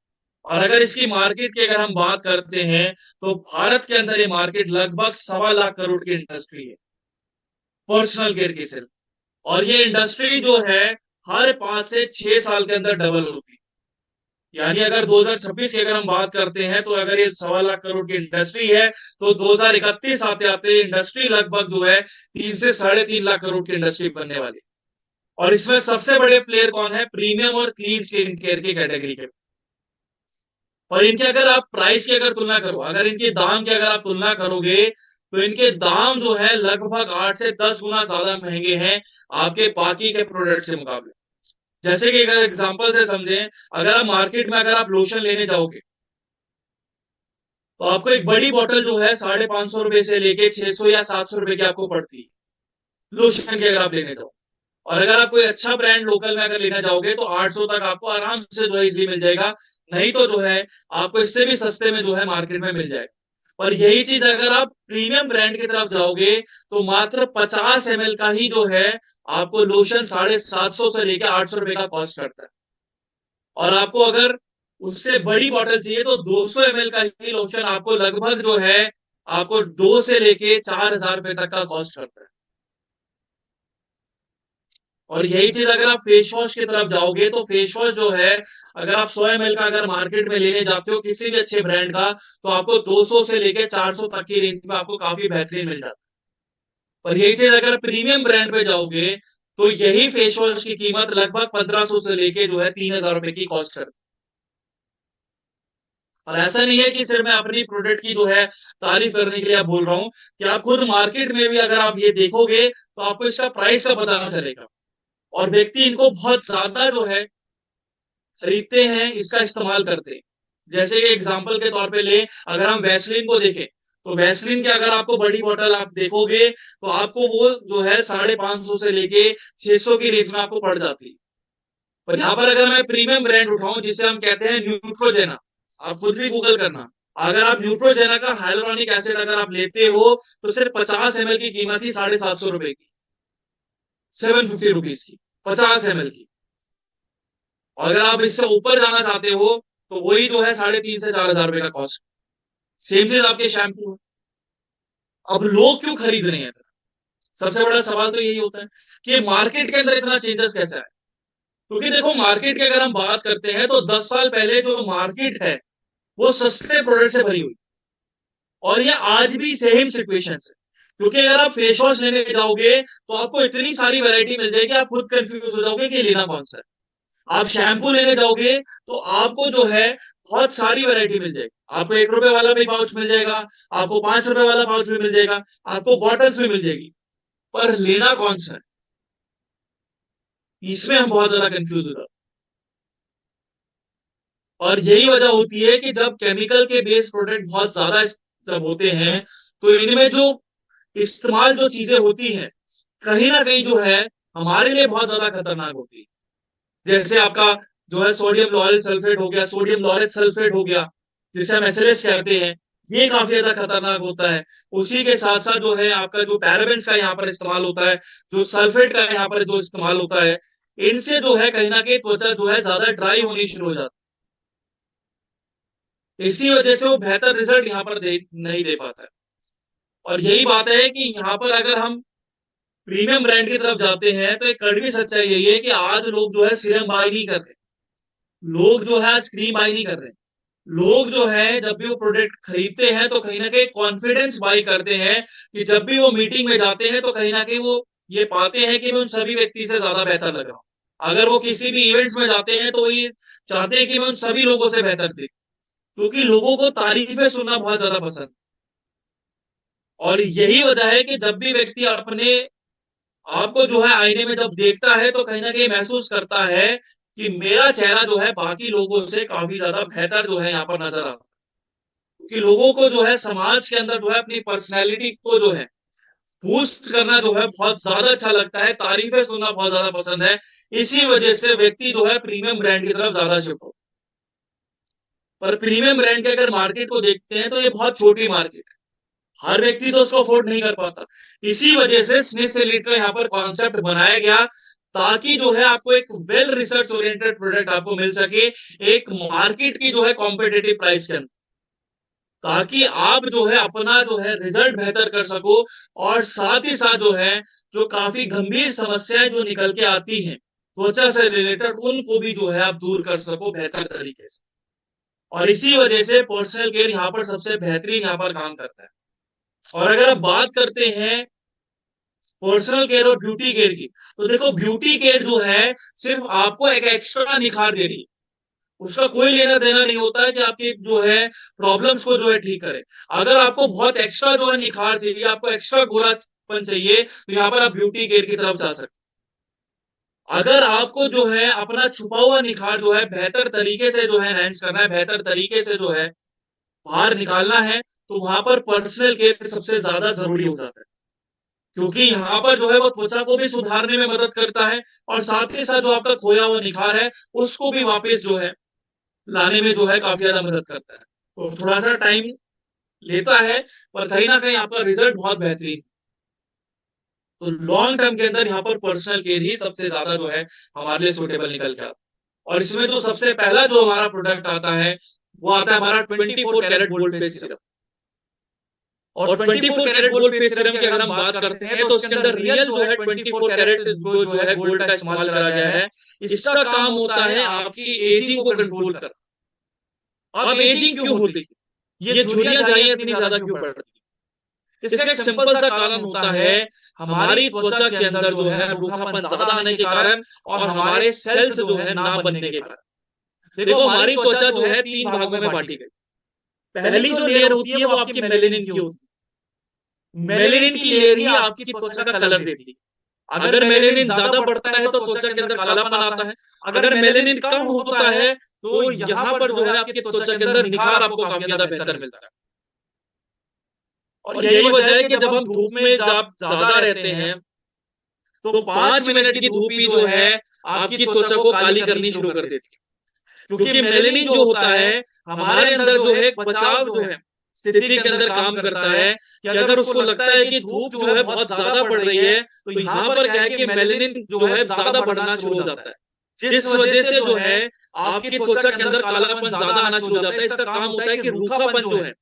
और अगर इसकी मार्केट की अगर हम बात करते हैं तो भारत के अंदर ये मार्केट लगभग 1.25 करोड़ की इंडस्ट्री है पर्सनल केयर की सिर्फ। और ये इंडस्ट्री जो है हर 5 से 6 साल के अंदर डबल होती है। यानी अगर 2026 की अगर हम बात करते हैं तो अगर ये 1.25 करोड़ की इंडस्ट्री है तो 2031 आते आते इंडस्ट्री लगभग जो है 3 से 3.5 लाख करोड़ की इंडस्ट्री बनने वाली। और इसमें सबसे बड़े प्लेयर कौन है? प्रीमियम और क्लीन स्किन केयर की कैटेगरी के। और इनके अगर आप प्राइस की अगर तुलना करो, अगर इनके दाम की अगर आप तुलना करोगे तो इनके दाम जो है लगभग 8 से 10 गुना ज्यादा महंगे हैं आपके बाकी के प्रोडक्ट के मुकाबले। जैसे कि अगर एग्जांपल से समझें, अगर आप मार्केट में अगर आप लोशन लेने जाओगे तो आपको एक बड़ी बोतल जो है 550 रुपए से लेके 600 या 700 रुपए की आपको पड़ती है लोशन की अगर आप लेने जाओ। और अगर आप कोई अच्छा ब्रांड लोकल में अगर लेना चाहोगे तो 800 तक आपको आराम से जो है इजीली मिल जाएगा। नहीं तो जो है आपको इससे भी सस्ते में जो है मार्केट में मिल जाएगा। और यही चीज अगर आप प्रीमियम ब्रांड की तरफ जाओगे तो मात्र 50 ml का ही जो है आपको लोशन 750 से लेकर 800 रुपए का कॉस्ट करता है। और आपको अगर उससे बड़ी बॉटल चाहिए तो 200 ml का ही लोशन आपको लगभग जो है आपको 2 से लेके 4 हजार रुपए तक का कॉस्ट करता है। और यही चीज अगर आप फेस वॉश की तरफ जाओगे तो फेस वॉश जो है अगर आप 100 ml का अगर मार्केट में लेने जाते हो किसी भी अच्छे ब्रांड का तो आपको 200 से लेके 400 तक की रेंज में आपको काफी बेहतरीन मिल जाता है। और यही चीज अगर प्रीमियम ब्रांड पे जाओगे तो यही फेस वॉश की कीमत लगभग 1500 से लेके जो है 3000 रुपए की कॉस्ट करती है। और ऐसा नहीं है कि सिर्फ मैं अपनी प्रोडक्ट की जो है तारीफ करने के लिए आप बोल रहा हूं कि आप खुद मार्केट में भी अगर आप ये देखोगे तो आपको इसका प्राइस का पता चलेगा। और व्यक्ति इनको बहुत ज्यादा जो है खरीदते हैं, इसका इस्तेमाल करते हैं। जैसे कि एग्जांपल के तौर पे ले, अगर हम वैसलीन को देखें तो वैसलीन के अगर आपको बड़ी बोतल आप देखोगे तो आपको वो जो है 550 से लेके 600 की रेंज में आपको पड़ जाती है। पर यहाँ पर अगर मैं प्रीमियम ब्रांड उठाऊं जिसे हम कहते हैं न्यूट्रोजेना, आप खुद भी गूगल करना। अगर आप न्यूट्रोजेना का हाइलुरोनिक एसिड अगर आप लेते हो तो सिर्फ 50 ml की कीमत ही 750 रुपए की, 750 रुपीज की, 50 ml की। और अगर आप इससे ऊपर जाना चाहते हो तो वही जो है 3,500 से 4,000 रुपए का कॉस्ट। सेम चीज आपके शैम्पू। अब लोग क्यों खरीद रहे हैं? सबसे बड़ा सवाल तो यही होता है कि मार्केट के अंदर इतना चेंजेस कैसे आए। क्योंकि देखो मार्केट की अगर हम बात करते हैं तो 10 साल पहले जो मार्केट है वो सस्ते प्रोडक्ट से भरी हुई, और ये आज भी सेम सिचुएशन है। क्योंकि अगर आप फेस वॉश लेने जाओगे तो आपको इतनी सारी वैरायटी मिल जाएगी आप खुद कंफ्यूज हो जाओगे कि लेना कौन सा है। आप शैम्पू लेने जाओगे तो आपको जो है बहुत सारी वैरायटी मिल जाएगी। आपको 1 रुपए वाला भी पाउच मिल जाएगा, आपको 5 रुपए वाला पाउच भी मिल जाएगा, आपको बॉटल्स भी मिल जाएगी, पर लेना कौन सा है, इसमें हम बहुत ज्यादा कंफ्यूज हो जाते हैं। और यही वजह होती है कि जब केमिकल के बेस्ड प्रोडक्ट बहुत ज्यादा जब होते हैं तो इनमें जो इस्तेमाल जो चीजें होती हैं कहीं ना कहीं जो है हमारे लिए बहुत ज्यादा खतरनाक होती है। जैसे आपका जो है सोडियम लॉरेल सल्फेट हो गया, सोडियम लॉरेट सल्फेट हो गया, जिसे हम एसएलएस कहते हैं, ये काफी ज्यादा खतरनाक होता है। उसी के साथ साथ जो है आपका जो पैराबेन्स का यहाँ पर इस्तेमाल होता है, जो सल्फेट का यहाँ पर जो इस्तेमाल होता है, इनसे जो है कहीं ना कहीं त्वचा जो है ज्यादा ड्राई होनी शुरू हो जाती है। इसी वजह से वो बेहतर रिजल्ट यहाँ पर नहीं दे पाता है। और यही बात है कि यहाँ पर अगर हम प्रीमियम ब्रांड की तरफ जाते हैं तो एक कड़वी सच्चाई यही है कि आज लोग जो है सीरम बाय नहीं कर रहे, लोग जो है आज क्रीम बाय नहीं कर रहे। लोग जो है जब भी वो प्रोडक्ट खरीदते हैं तो कहीं ना कहीं कॉन्फिडेंस बाई करते हैं कि जब भी वो मीटिंग में जाते हैं तो कहीं ना कहीं वो ये पाते हैं कि मैं उन सभी व्यक्ति से ज्यादा बेहतर लग रहा हूं। अगर वो किसी भी इवेंट्स में जाते हैं तो ये चाहते हैं कि मैं उन सभी लोगों से बेहतर दिख, क्योंकि लोगों को तारीफें सुनना बहुत ज्यादा पसंद। और यही वजह है कि जब भी व्यक्ति अपने आपको जो है आईने में जब देखता है तो कहीं ना कहीं महसूस करता है कि मेरा चेहरा जो है बाकी लोगों से काफी ज्यादा बेहतर जो है यहाँ पर नजर आता है। कि लोगों को जो है समाज के अंदर जो है अपनी पर्सनैलिटी को जो है बूस्ट करना जो है बहुत ज्यादा अच्छा लगता है, तारीफें सुनना बहुत ज्यादा पसंद है। इसी वजह से व्यक्ति जो है प्रीमियम ब्रांड की तरफ ज्यादा शिफ्ट हो। पर प्रीमियम ब्रांड के अगर मार्केट को देखते हैं तो ये बहुत छोटी मार्केट है, हर व्यक्ति तो उसको अफोर्ड नहीं कर पाता। इसी वजह से स्मिथ सैलिड का यहाँ पर कॉन्सेप्ट बनाया गया ताकि जो है आपको एक वेल रिसर्च ओरिएंटेड प्रोडक्ट आपको मिल सके एक मार्केट की जो है कॉम्पिटेटिव प्राइस के अंदर, ताकि आप जो है अपना जो है रिजल्ट बेहतर कर सको। और साथ ही साथ जो है जो काफी गंभीर समस्याएं जो निकल के आती हैं त्वचा से रिलेटेड उनको भी जो है आप दूर कर सको बेहतर तरीके से। और इसी वजह से पर्सनल केयर यहाँ पर सबसे बेहतरीन यहाँ पर काम करता है। और अगर आप बात करते हैं पर्सनल केयर और ब्यूटी केयर की तो देखो ब्यूटी केयर जो है सिर्फ आपको एक एक्स्ट्रा निखार दे रही है, उसका कोई लेना देना नहीं होता है कि आपकी जो है प्रॉब्लम्स को जो है ठीक करे। अगर आपको बहुत एक्स्ट्रा जो है निखार चाहिए, आपको एक्स्ट्रा गोरापन चाहिए तो यहाँ पर आप ब्यूटी केयर की तरफ जा सकते। अगर आपको जो है अपना छुपा हुआ निखार जो है बेहतर तरीके से जो है एनहांस करना है, बेहतर तरीके से जो है बाहर निकालना है, तो वहां पर पर्सनल केयर सबसे ज्यादा जरूरी हो जाता है। क्योंकि यहाँ पर जो है वो त्वचा को भी सुधारने में मदद करता है और साथ ही साथ जो आपका खोया हुआ निखार है उसको भी वापस जो है लाने में जो है काफी ज्यादा मदद करता है। तो थोड़ा सा टाइम लेता है पर कहीं ना कहीं आपका रिजल्ट बहुत बेहतरीन। तो लॉन्ग टर्म के अंदर यहाँ पर पर्सनल केयर ही सबसे ज्यादा जो है हमारे लिए सुटेबल निकल के आता है। और इसमें जो सबसे पहला जो हमारा प्रोडक्ट आता है वो आता है हमारा 24 कैरेट गोल्ड फेस सीरम। और 24 कैरेट गोल्ड फेस सीरम की अगर हम बात करते हैं तो उसके अंदर रियल जो है 24 कैरेट जो है गोल्ड का इस्तेमाल करा गया है। इसका काम होता है आपकी एजिंग को कंट्रोल कर। अब एजिंग क्यों होती है, ये झुर्रियां झाइयां इतनी ज्यादा क्यों बढ़ रही है? इसका एक सिंपल सा कारण होता है हमारी त्वचा के अंदर जो है रूखापन ज्यादा आने के कारण और हमारे सेल्स जो है ना बनने के कारण। देखो हमारी त्वचा जो है 3 भागों में बांटी गई। पहली जो लेयर होती है वो आपकी मेलेनिन की होती है। मेलेनिन की लेयर ही आपकी त्वचा का कलर देती है। अगर मेलेनिन ज्यादा बढ़ता है तो त्वचा के अंदर कालापन आता है। अगर मेलेनिन कम होता है तो यहाँ पर जो है आपकी त्वचा के अंदर निखार आपको काफी ज्यादा बेहतर मिलता है। और यही वजह है कि जब हम धूप में जब ज्यादा रहते हैं तो 5 मिनट की धूप ही जो है आपकी त्वचा को काली करनी शुरू कर देती है। क्योंकि मेलेनिन जो होता है हमारे अंदर जो है बचाव जो है स्थिति के अंदर काम करता है कि अगर उसको लगता है कि धूप जो है बहुत ज्यादा बढ़ रही है तो यहाँ पर क्या है कि मेलेनिन जो है ज्यादा बढ़ना शुरू हो जाता है, जिस वजह से जो है आपकी त्वचा के अंदर कालापन ज्यादा आना शुरू हो जाता है। इसका काम होता है कि रूखापन जो है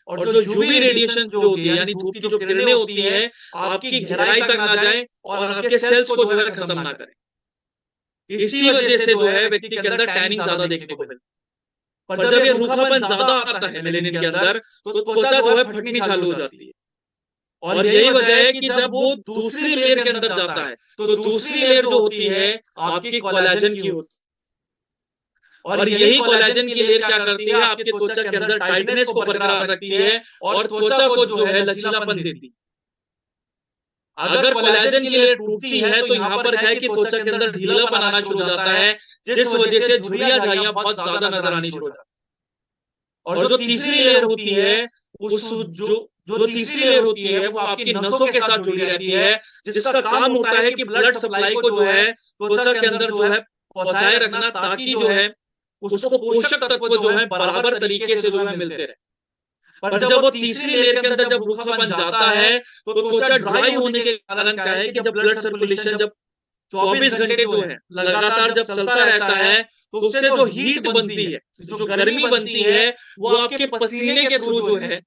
और जो यूवी रेडिएशन जो होती है यानी धूप की जो किरणें होती है आपकी गहराई तक ना जाए और आपके सेल्स को जो है खत्म ना करें। इसी वजह से जो है व्यक्ति के अंदर टैनिंग ज्यादा देखने को मिलती है। पर जब ये रूखापन ज्यादा आता है मेलेनिन के अंदर तो त्वचा जो है फटनी चालू हो जाती है। और यही वजह है कि जब वो दूसरी लेयर के अंदर जाता है तो दूसरी लेयर जो होती है आपकी कोलेजन की होती है। और यही कोलेजन की लेयर क्या करती है आपके त्वचा के अंदर टाइटनेस को बरकरार रखती है और त्वचा को जो है लचीलापन देती है। अगर कोलेजन की लेयर टूटती है तो यहाँ पर क्या है कि त्वचा के अंदर ढीलापन आना शुरू हो जाता है, जिस वजह से झुर्रियां झाइयां बहुत ज्यादा नजर आनी शुरू हो जाती है। और जो तीसरी लेयर होती है उस जो जो तीसरी लेयर होती है वो आपकी नसों के साथ जुड़ी रहती है, जिसका काम होता है कि ब्लड सप्लाई को जो है त्वचा के अंदर जो है पहुंचाए रखना ताकि जो है उसको पोषक तत्व जो है बराबर तरीके से जो है मिलते रहे। पर जब वो तीसरी लेयर के अंदर जब रूखापन जाता है तो त्वचा ड्राई होने के कारण क्या है कि जब ब्लड सर्कुलेशन जब 24 घंटे जो है लगातार जब चलता रहता है तो उससे जो हीट बनती है, जो गर्मी बनती है वो आपके पसीने के थ्रू जो है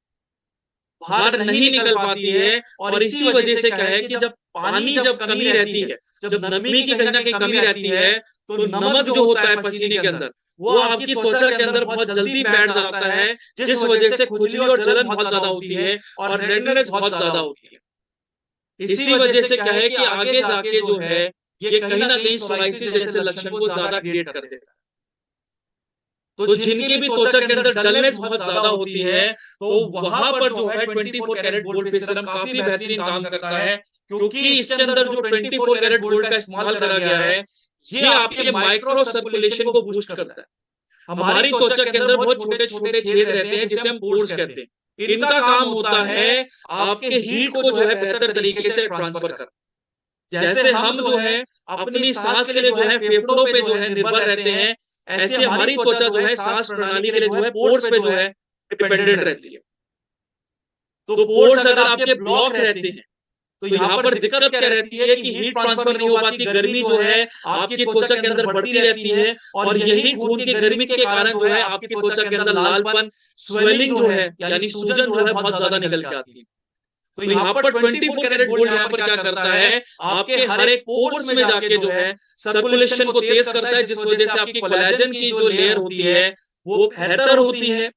बाहर नहीं निकल पाती है। और इसी वजह से क्या है कि जब पानी जब कमी रहती है, जब नमी की कहीं ना कहीं कमी रहती है तो नमक जो होता है पसीने के अंदर वो आपकी त्वचा के अंदर बहुत जल्दी बैठ जाता है, जिस वजह से खुजली और जलन बहुत ज्यादा होती है और रेडनेस बहुत ज्यादा होती है। इसी वजह से क्या है कि आगे जाके जो है ये कहीं ना कहीं सोराइसिस जैसे लक्षण को ज्यादा क्रिएट कर देता है। तो जिनकी भी त्वचा के अंदर डलनेस बहुत ज्यादा होती है तो वहां पर जो है 24 कैरेट गोल्ड फेस सीरम काफी बेहतरीन काम करता है, क्योंकि इसके अंदर जो 24 कैरेट गोल्ड का इस्तेमाल करा गया है ये आपके माइक्रो सर्कुलेशन को बूस्ट करता है। हमारी त्वचा के अंदर बहुत छोटे छोटे छेद रहते हैं जिसे हम पोर्स कहते हैं। इनका काम होता है आपके हीट को जो है बेहतर तरीके से ट्रांसफर कर। जैसे हम जो है अपनी सांस के लिए जो है फेफड़ों पे जो है निर्भर रहते हैं, ऐसे हमारी त्वचा जो है सांस प्रणाली के लिए जो है पोर्स पे जो है डिपेंडेंट रहती है। तो पोर्स अगर आपके ब्लॉक रहते हैं तो यहाँ पर दिक्कत क्या रहती है कि हीट ट्रांसफर नहीं हो पाती, गर्मी जो है आपकी त्वचा के अंदर बढ़ती रहती है और यही खून की गर्मी के कारण जो है आपकी त्वचा के अंदर लालपन, स्वेलिंग जो है यानी सूजन जो है बहुत ज्यादा निकल के आती है। तो यहाँ पर 24 कैरेट गोल्ड यहाँ पर क्या करता है आपके हर एक पोर्स में जाके जो है सर्कुलेशन को तेज करता है, जिस वजह से आपकी कोलेजन की जो लेयर होती है वो बेहतर होती है।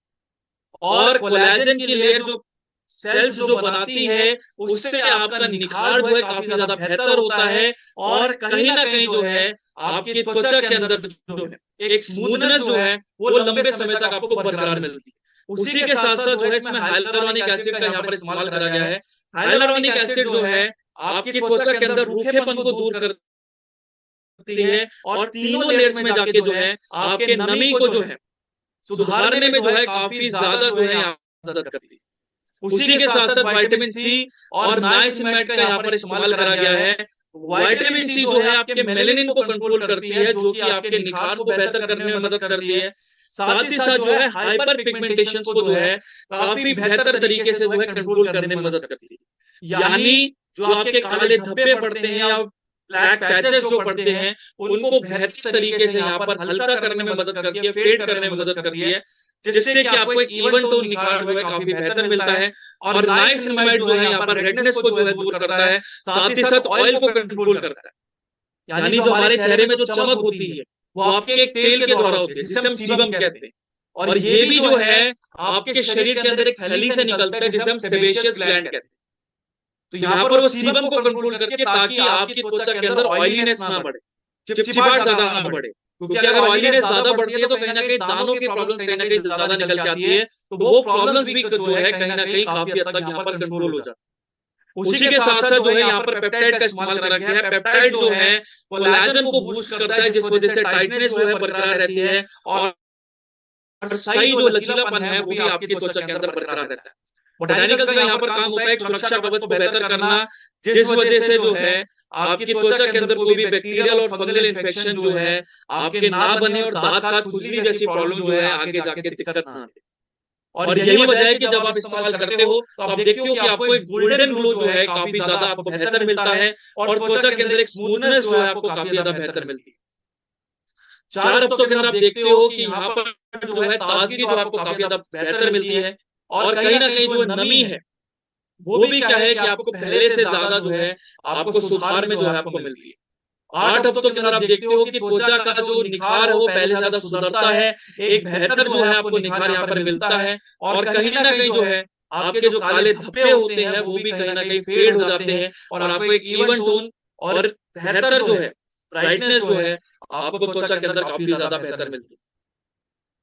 और कोलेजन की लेयर जो सेल्स जो बनाती है उससे आपका निखार जो है काफी ज्यादा बेहतर होता है और कहीं ना कहीं जो है आपकी त्वचा के अंदर जो है एक स्मूथनेस जो है वो लंबे समय तक आपको बरकरार मिलती है। उसी के साथ साथ जो है इसमें हाइलुरोनिक एसिड का यहाँ पर इस्तेमाल करा गया है। हाइलुरोनिक एसिड जो है आपकी त्वचा के अंदर रूखेपन को दूर करती है और तीनों लेयर्स में जाके जो है आपके नमी को जो है सुधारने में जो है काफी ज्यादा जो है मदद करती है। उसी के साथ साथ विटामिन सी और नाइसिनमाइड का यहाँ पर इस्तेमाल करा गया है। विटामिन सी जो है आपके मेलेनिन को कंट्रोल करती है, जो कि आपके निखार को बेहतर करने में मदद करती है। साथ ही साथ जो है हाइपर पिगमेंटेशन को जो है काफी बेहतर तरीके से जो है कंट्रोल करने में मदद करती है। यानी जो आपके काले धब्बे पड़ते हैं या ब्लैक पैचेस जो पड़ते हैं, उनको बेहतर तरीके से यहाँ पर हल्का करने में मदद करती है, फेड करने में मदद करती है, जिससे कि आपको एक इवन टोन निखार जो है काफी बेहतर मिलता है। और नाइसिनमाइड जो है यहाँ पर रेडनेस को जो है दूर करता है, साथ ही साथ ऑयल को कंट्रोल करता है। यानी जो हमारे चेहरे में जो चमक होती है वो आपके एक तेल के द्वारा होती है, जिसे हम सीबम कहते हैं। और ये भी जो है आपके शरीर के अंदर एक थैली से निकलता है, जिसे हम सेबेशियस ग्लैंड कहते हैं। तो यहाँ पर वो सीबम को कंट्रोल करके, ताकि आपकी त्वचा के अंदर ऑयलीनेस ना बढ़े, चिपचिपाहट ज्यादा ना बढ़े। क्योंकि अगर ऑयलीनेस ज्यादा बढ़ती है तो कहीं ना कहीं दानों की प्रॉब्लम्स कहीं ना कहीं ज्यादा निकल के आती है, तो वो प्रॉब्लम्स भी जो है कहीं ना कहीं काफी हद तक यहाँ पर कंट्रोल हो जाता है। उसी के साथ साथ जो है यहाँ पर पेप्टाइड का इस्तेमाल करा गया है। पेप्टाइड जो है कोलेजन को बूस्ट करता है, जिस वजह से टाइटनेस जो है बरकरार रहती है, और सही जो लचीलापन है वो भी आपकी त्वचा के अंदर बरकरार रहता है। बोटैनिकल्स का यहाँ पर काम होता है एक सुरक्षा कवच को बेहतर करना, जिस वजह से जो है आपकी त्वचा के अंदर कोई भी बैक्टीरियल और फंगल इन्फेक्शन जो है आपके ना बने, और दांत खात खुजली जैसी प्रॉब्लम जो है आगे जाके दिक्कत ना आए। और यही वजह है कि जब आप इस्तेमाल करते हो तो आप देखते हो कि आपको एक गोल्डन ग्लो जो है काफी ज्यादा आपको बेहतर मिलता है, और त्वचा के अंदर एक स्मूथनेस जो है आपको काफी ज्यादा बेहतर मिलती है। 4 हफ्तों के अंदर आप देखते हो कि यहाँ पर जो है ताजगी जो आपको काफी ज्यादा बेहतर मिलती है, और कहीं ना कहीं जो नमी है वो भी क्या है कि आपको पहले से ज्यादा जो है आपको सुधार में जो है आपको मिलती है। 8 हफ्तों के अंदर आप देखते हो कि त्वचा का जो निखार है वो पहले से ज्यादा सुधरता है, एक बेहतर जो है आपको निखार यहाँ पर मिलता है, और कहीं ना कहीं जो है आपके जो काले धब्बे होते हैं वो भी कहीं ना कहीं फेड हो जाते हैं, और आपको एक इवन टोन और बेहतर जो है ब्राइटनेस जो है आपको त्वचा के अंदर काफी ज्यादा बेहतर मिलती है।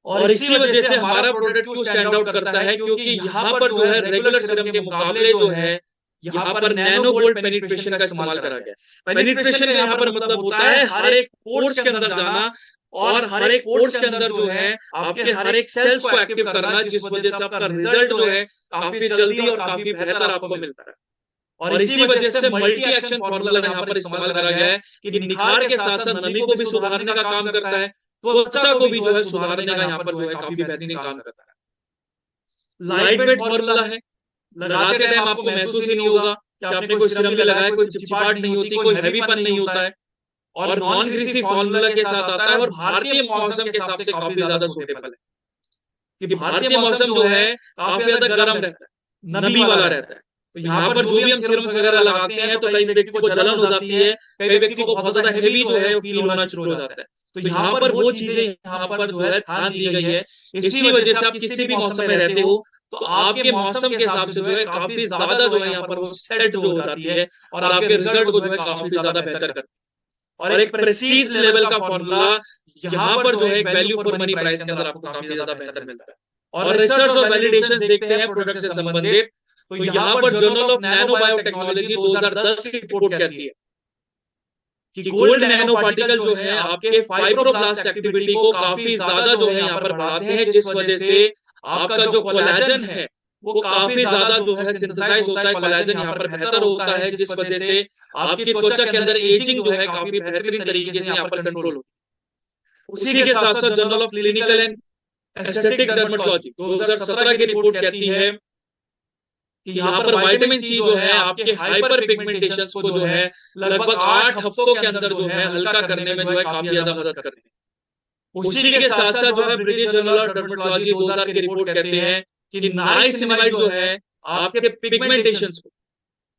और इसी वजह से हमारा प्रोडक्ट क्यों स्टैंड आउट करता है, क्योंकि यहाँ पर जो है रेगुलर सीरम के मुकाबले जो है यहाँ पर नैनो गोल्ड पेनिट्रेशन का इस्तेमाल करा गया है। पेनिट्रेशन का यहाँ पर मतलब होता है हर एक पोर्स के अंदर जाना, और हर एक पोर्स के अंदर जो है आपके हर एक सेल्स को एक्टिव करना, जिस वजह से आपका रिजल्ट जो है काफी जल्दी और काफी बेहतर आपको मिलता है। और इसी वजह से मल्टी एक्शन फॉर्मूला यहाँ पर इस्तेमाल करा गया है कि निखार के साथ साथ नमी को भी सुधारने का काम करता है, त्वचा को भी जो है सुधारने का यहाँ पर जो है काफी बेहतरीन काम करता है। लाइट वेट फॉर्मूला है, लगाते टाइम आपको महसूस ही नहीं होगा कि आपने कोई सीरम भी लगाया, कोई चिपचिपाहट नहीं होती, कोई हैवीपन नहीं होता है, और नॉन ग्रीसी फॉर्मूला के साथ आता है, और भारतीय मौसम के हिसाब से काफी ज्यादा सूटेबल है। कि भारतीय मौसम जो है काफी ज्यादा गर्म रहता है, नमी वाला रहता है। तो यहाँ पर जो भी हम सीरम्स वगैरह लगाते हैं तो कई व्यक्ति को जलन हो जाती है, कई व्यक्ति को बहुत ज्यादा हेवी जो है फील होना शुरू हो जाता है। तो यहाँ पर वो चीजें यहाँ पर जो है ध्यान दी गई है। इसी वजह से आप किसी भी मौसम में रहते हो तो आपके मौसम के हिसाब से जो है काफी ज्यादा जो है यहाँ पर वो सेट जो हो जाती है, और आपके रिजल्ट को जो है काफी ज्यादा बेहतर करती है। और एक प्रेस्टीज लेवल का फॉर्मूला यहाँ पर जो है एक वैल्यू फॉर मनी प्राइस के अंदर आपको काफी ज्यादा बेहतर मिलता है। और रिसर्च और वैलिडेशन देखते हैं प्रोडक्ट से संबंधित, तो यहाँ पर जर्नल ऑफ नैनो बायोटेक्नोलॉजी 2010 की रिपोर्ट कहती है कि गोल्ड नैनो पार्टिकल जो है आपके फाइब्रोब्लास्ट एक्टिविटी को काफी ज्यादा जो है यहाँ पर बढ़ाते हैं, जिस वजह से आपका जो कोलेजन है वो काफी ज्यादा जो है सिंथेसाइज होता है, कोलेजन यहाँ पर बेहतर होता है, जिस वजह से आपकी त्वचा के अंदर एजिंग जो है काफी बेहतरीन तरीके से यहाँ पर कंट्रोल होती है। उसी के साथ साथ journal of clinical and aesthetic dermatology 2017 की रिपोर्ट कहती है कि यहाँ पर विटामिन सी जो है आपके हाइपर पिगमेंटेशन को जो है लगभग 8 हफ्तों के अंदर जो है हल्का करने में जो है काफी ज्यादा मदद करते हैं। उसी के साथ साथ जो है ब्रिटिश जर्नल ऑफ डर्मेटोलॉजी 2000 की रिपोर्ट कहते हैं कि नाइसिनामाइड जो है आपके पिगमेंटेशन को,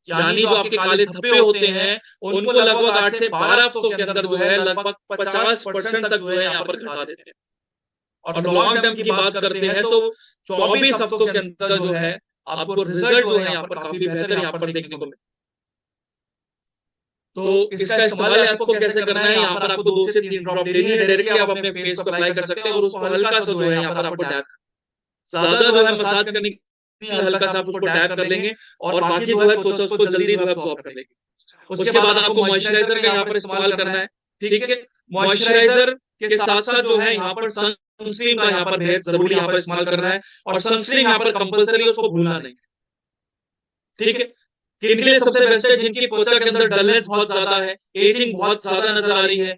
यानी जो आपके काले धब्बे होते हैं उनको लगभग 8 से 12 हफ्तों के अंदर जो है लगभग 50% तक जो है यहाँ पर घटा देते हैं। और लॉन्ग टर्म की बात करते हैं तो 24 हफ्तों के अंदर जो है आपको रिजल्ट जो है यहाँ पर काफी बेहतर यहाँ पर देखने को मिले। तो इसका इस्तेमाल आपको कैसे करना है, यहाँ पर आपको 2 से 3 ड्रॉप लेनी है, डायरेक्टली आप अपने फेस को अप्लाई कर सकते हैं, और उसको हल्का सा जो है यहाँ पर आपको डैप, ज्यादा जो है मसाज करने की, हल्का सा आप उसको डैप कर लेंगे, और बाकी जो है त्वचा उसको जल्दी जो है अब्सॉर्ब कर लेगी। उसके बाद आपको मॉइस्चराइजर का यहाँ पर इस्तेमाल करना है, ठीक है। मॉइस्चराइजर के साथ साथ जो है यहाँ पर सनस्क्रीन का यहाँ पर बेहद जरूरी यहाँ पर इस्तेमाल करना है, और सनस्क्रीन यहाँ पर कंपलसरी है, उसको भूलना नहीं। ठीक है। किन के लिए सबसे बेस्ट है? जिनकी त्वचा के अंदर डलनेस बहुत ज्यादा है, एजिंग बहुत ज्यादा नजर आ रही है,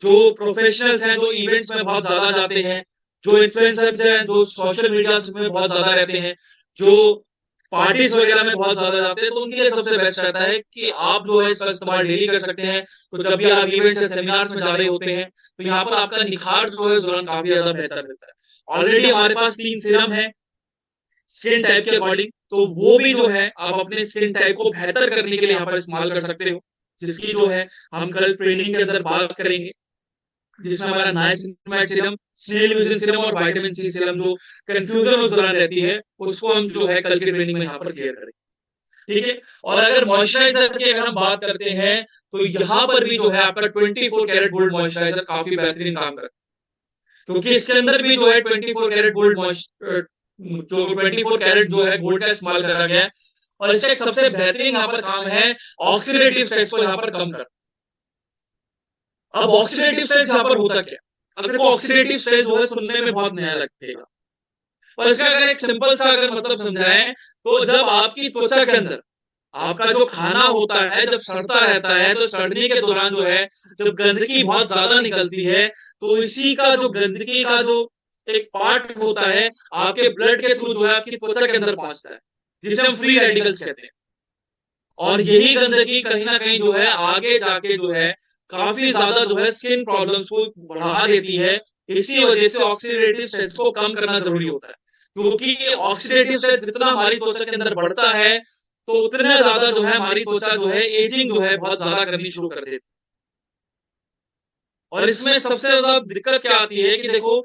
जो प्रोफेशनल्स हैं, जो इवेंट्स में बहुत ज्यादा जाते हैं, जो इन्फ्लुएंसर्स हैं, जो सोशल मीडिया में बहुत ज्यादा रहते हैं, जो पार्टीज वगैरह में बहुत ज्यादा जाते हैं, तो उनके लिए सबसे बेस्ट रहता है कि आप जो है इसका इस्तेमाल डेली कर सकते हैं। तो जब भी आप इवेंट्स या सेमिनार्स में जा रहे होते हैं, तो यहाँ पर आपका निखार जो है उस दौरान काफी ज्यादा बेहतर रहता है। ऑलरेडी हमारे पास 3 सीरम है स्किन टाइप के अकॉर्डिंग, तो वो भी जो है आप अपने स्किन टाइप को बेहतर करने के लिए यहाँ पर इस्तेमाल कर सकते हो, जिसकी जो है हम कल ट्रेनिंग के अंदर बात करेंगे, जिसमें हमारा niacinamide serum, snail mucin serum और विटामिन सी सीरम जो कंफ्यूजन उस दौरान रहती है, उसको हम जो है कल की ट्रेनिंग में यहाँ पर क्लियर करेंगे। ठीक है। और अगर मॉइस्चराइजर की अगर हम बात करते हैं, तो यहाँ पर भी जो है आपका 24 कैरेट गोल्ड मॉइस्चराइजर काफी बेहतरीन काम करता है, क्योंकि इसके अंदर भी जो है 24 कैरेट गोल्ड जो 24 कैरेट जो है गोल्ड का इस्तेमाल करा गया है। और इसका एक सबसे बेहतरीन यहाँ पर काम है ऑक्सीडेटिव स्ट्रेस को यहाँ पर कम कर। अब ऑक्सीडेटिव स्ट्रेस यहाँ पर होता क्या? अगर को ऑक्सीडेटिव स्ट्रेस जो है सुनने में बहुत नया लगेगा, पर इसका अगर एक सिंपल सा अगर मतलब समझाएं, तो जब आपकी त्वचा के अंदर आपका जो खाना होता है जब सड़ता रहता है, तो सड़ने के दौरान जो है जब गंदगी बहुत ज्यादा निकलती है, तो इसी का जो गंदगी का जो एक पार्ट होता है आपके ब्लड के थ्रू जो है आपकी त्वचा के अंदर पहुंचता है, जिसे हम फ्री रेडिकल्स कहते हैं। और यही गंदगी कहीं ना कहीं जो है आगे जाके जो है काफी ज्यादा जो है स्किन प्रॉब्लम्स को बढ़ा देती है। इसी वजह से ऑक्सीडेटिव स्ट्रेस को कम करना जरूरी होता है, क्योंकि ऑक्सीडेटिव स्ट्रेस जितना हमारी त्वचा के अंदर बढ़ता है, तो उतना ज्यादा जो है हमारी त्वचा जो है एजिंग जो है बहुत ज्यादा करनी शुरू कर देती है। और इसमें सबसे ज्यादा दिक्कत क्या आती है कि देखो,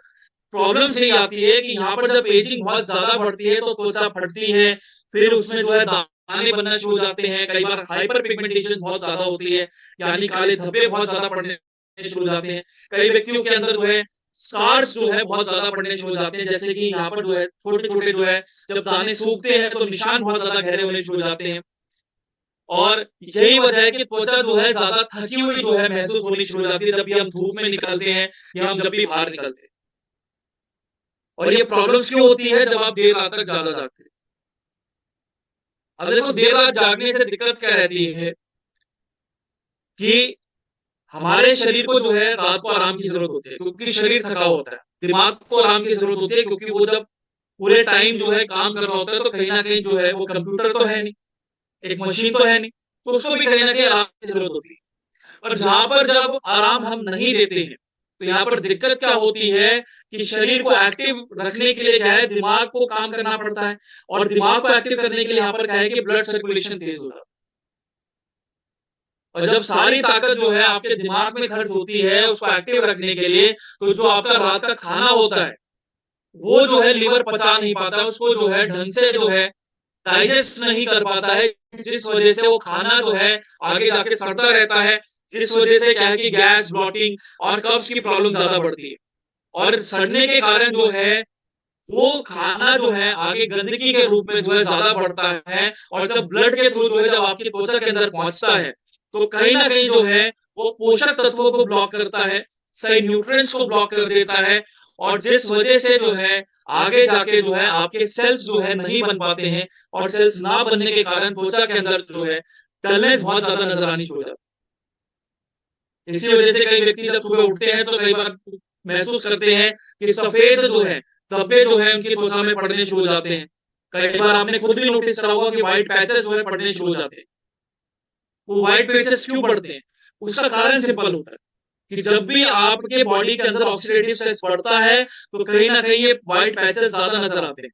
प्रॉब्लम यही आती है कि यहाँ पर जब एजिंग बहुत ज्यादा बढ़ती है तो त्वचा फटती है, फिर उसमें जो है दाने बनना शुरू हो जाते हैं, कई बार हाइपर पिगमेंटेशन बहुत ज्यादा होती है, यानी काले धब्बे बहुत ज्यादा पड़ने शुरू हो जाते हैं। कई व्यक्तियों के अंदर जो है स्कार्स जो है बहुत ज्यादा पड़ने शुरू हो जाते हैं, जैसे कि यहाँ पर जो है छोटे छोटे जो है जब दाने सूखते हैं तो निशान बहुत ज्यादा गहरे होने शुरू हो जाते हैं। और यही वजह है कि त्वचा जो है ज्यादा थकी हुई जो है महसूस होनी शुरू हो जाती है जब भी हम धूप में निकलते हैं या हम जब भी बाहर निकलते हैं। और ये प्रॉब्लम्स क्यों होती है? जब आप देर रात तक ज्यादा जागते हैं। अब देखो, देर रात जागने से दिक्कत क्या रहती है कि हमारे शरीर को जो है रात को आराम की जरूरत होती है, क्योंकि शरीर थका होता है। दिमाग को आराम की जरूरत होती है, क्योंकि वो जब पूरे टाइम जो है काम कर रहा होता है, तो कहीं ना कहीं जो है वो कंप्यूटर तो है नहीं, एक मशीन तो है नहीं, तो उसको भी कहीं ना कहीं आराम की जरूरत होती है। और जहां पर जब आराम हम नहीं देते हैं, तो यहाँ पर दिक्कत क्या होती है कि शरीर को एक्टिव रखने के लिए क्या है, दिमाग को काम करना पड़ता है। और दिमाग को एक्टिव करने के लिए यहाँ पर क्या है कि ब्लड सर्कुलेशन तेज होगा। और जब सारी ताकत जो है आपके दिमाग में खर्च होती है उसको एक्टिव रखने के लिए, तो जो आपका रात का खाना होता है वो जो है लीवर पचा नहीं पाता, उसको जो है ढंग से जो है डाइजेस्ट नहीं कर पाता है, जिस वजह से वो खाना जो है आगे जाके सड़ता रहता है, जिस वजह से क्या है कि गैस ब्लॉटिंग और कब्ज की प्रॉब्लम ज्यादा बढ़ती है। और सड़ने के कारण जो है वो खाना जो है आगे गंदगी के रूप में जो है ज्यादा बढ़ता है, और जब ब्लड के थ्रू जो है जब आपकी त्वचा के अंदर पहुंचता है, तो कहीं ना कहीं जो है वो पोषक तत्वों को ब्लॉक करता है, सही न्यूट्रिएंट्स को ब्लॉक कर देता है। और जिस वजह से जो है आगे जाके जो है आपके सेल्स जो है नहीं बन पाते हैं, और सेल्स ना बनने के कारण त्वचा के अंदर जो है डलनेस बहुत ज्यादा नजर आनी शुरू हो जाती है। इसी वजह से कई व्यक्ति जब सुबह उठते हैं तो कई बार महसूस करते हैं कि सफेद जो है धब्बे जो है उनकी त्वचा में पड़ने शुरू हो जाते हैं। कई बार आपने खुद भी नोटिस करा होगा कि व्हाइट पैचेस जो है पड़ने शुरू हो जाते हैं। वो व्हाइट पैचेस क्यों पड़ते हैं? उसका कारण सिंपल होता है कि जब भी आपके बॉडी के अंदर ऑक्सीडेटिव स्ट्रेस बढ़ता है, तो कहीं ना कहीं ये व्हाइट पैचेस ज्यादा नजर आते हैं।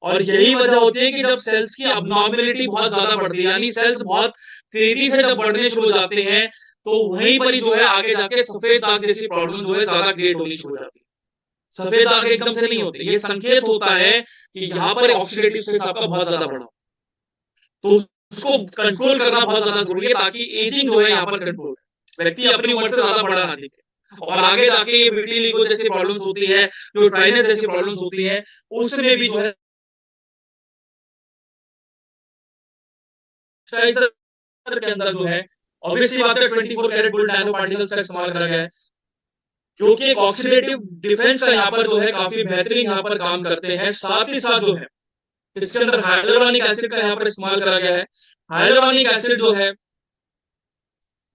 और यही वजह होती है कि जब सेल्स की अबनॉर्मेलिटी बहुत ज्यादा बढ़ती है, यानी सेल्स बहुत तेजी से जब बढ़ने शुरू हो जाते हैं, तो वहीं पर ही जो है आगे जाके सफेद दाग जैसी प्रॉब्लम जो है ज्यादा क्रिएट होनी शुरू हो जाती है। सफेद दाग एकदम से नहीं होते, ये संकेत होता है कि यहाँ पर ऑक्सीडेटिव स्ट्रेस आपका बहुत ज्यादा बढ़ा, तो उसको कंट्रोल करना बहुत ज्यादा जरूरी है, ताकि एजिंग जो है यहाँ पर कंट्रोल, व्यक्ति अपनी उम्र से ज्यादा बड़ा ना दिखे। और आगे जाके ये विटिलिगो जैसी प्रॉब्लम्स होती है, जो ड्राइनेस जैसी प्रॉब्लम्स होती है, उसमें भी जो है के अंदर जो है ऑब्वियसली बात है 24 कैरेट गोल्ड नैनो पार्टिकल्स का इस्तेमाल करा गया है, जो कि एक ऑक्सीडेटिव डिफेंस का यहाँ पर जो है काफी बेहतरीन यहाँ पर काम करते हैं। साथ ही साथ जो है इसके अंदर हाइलुरोनिक एसिड का यहाँ पर इस्तेमाल करा गया है। हाइलुरोनिक एसिड जो है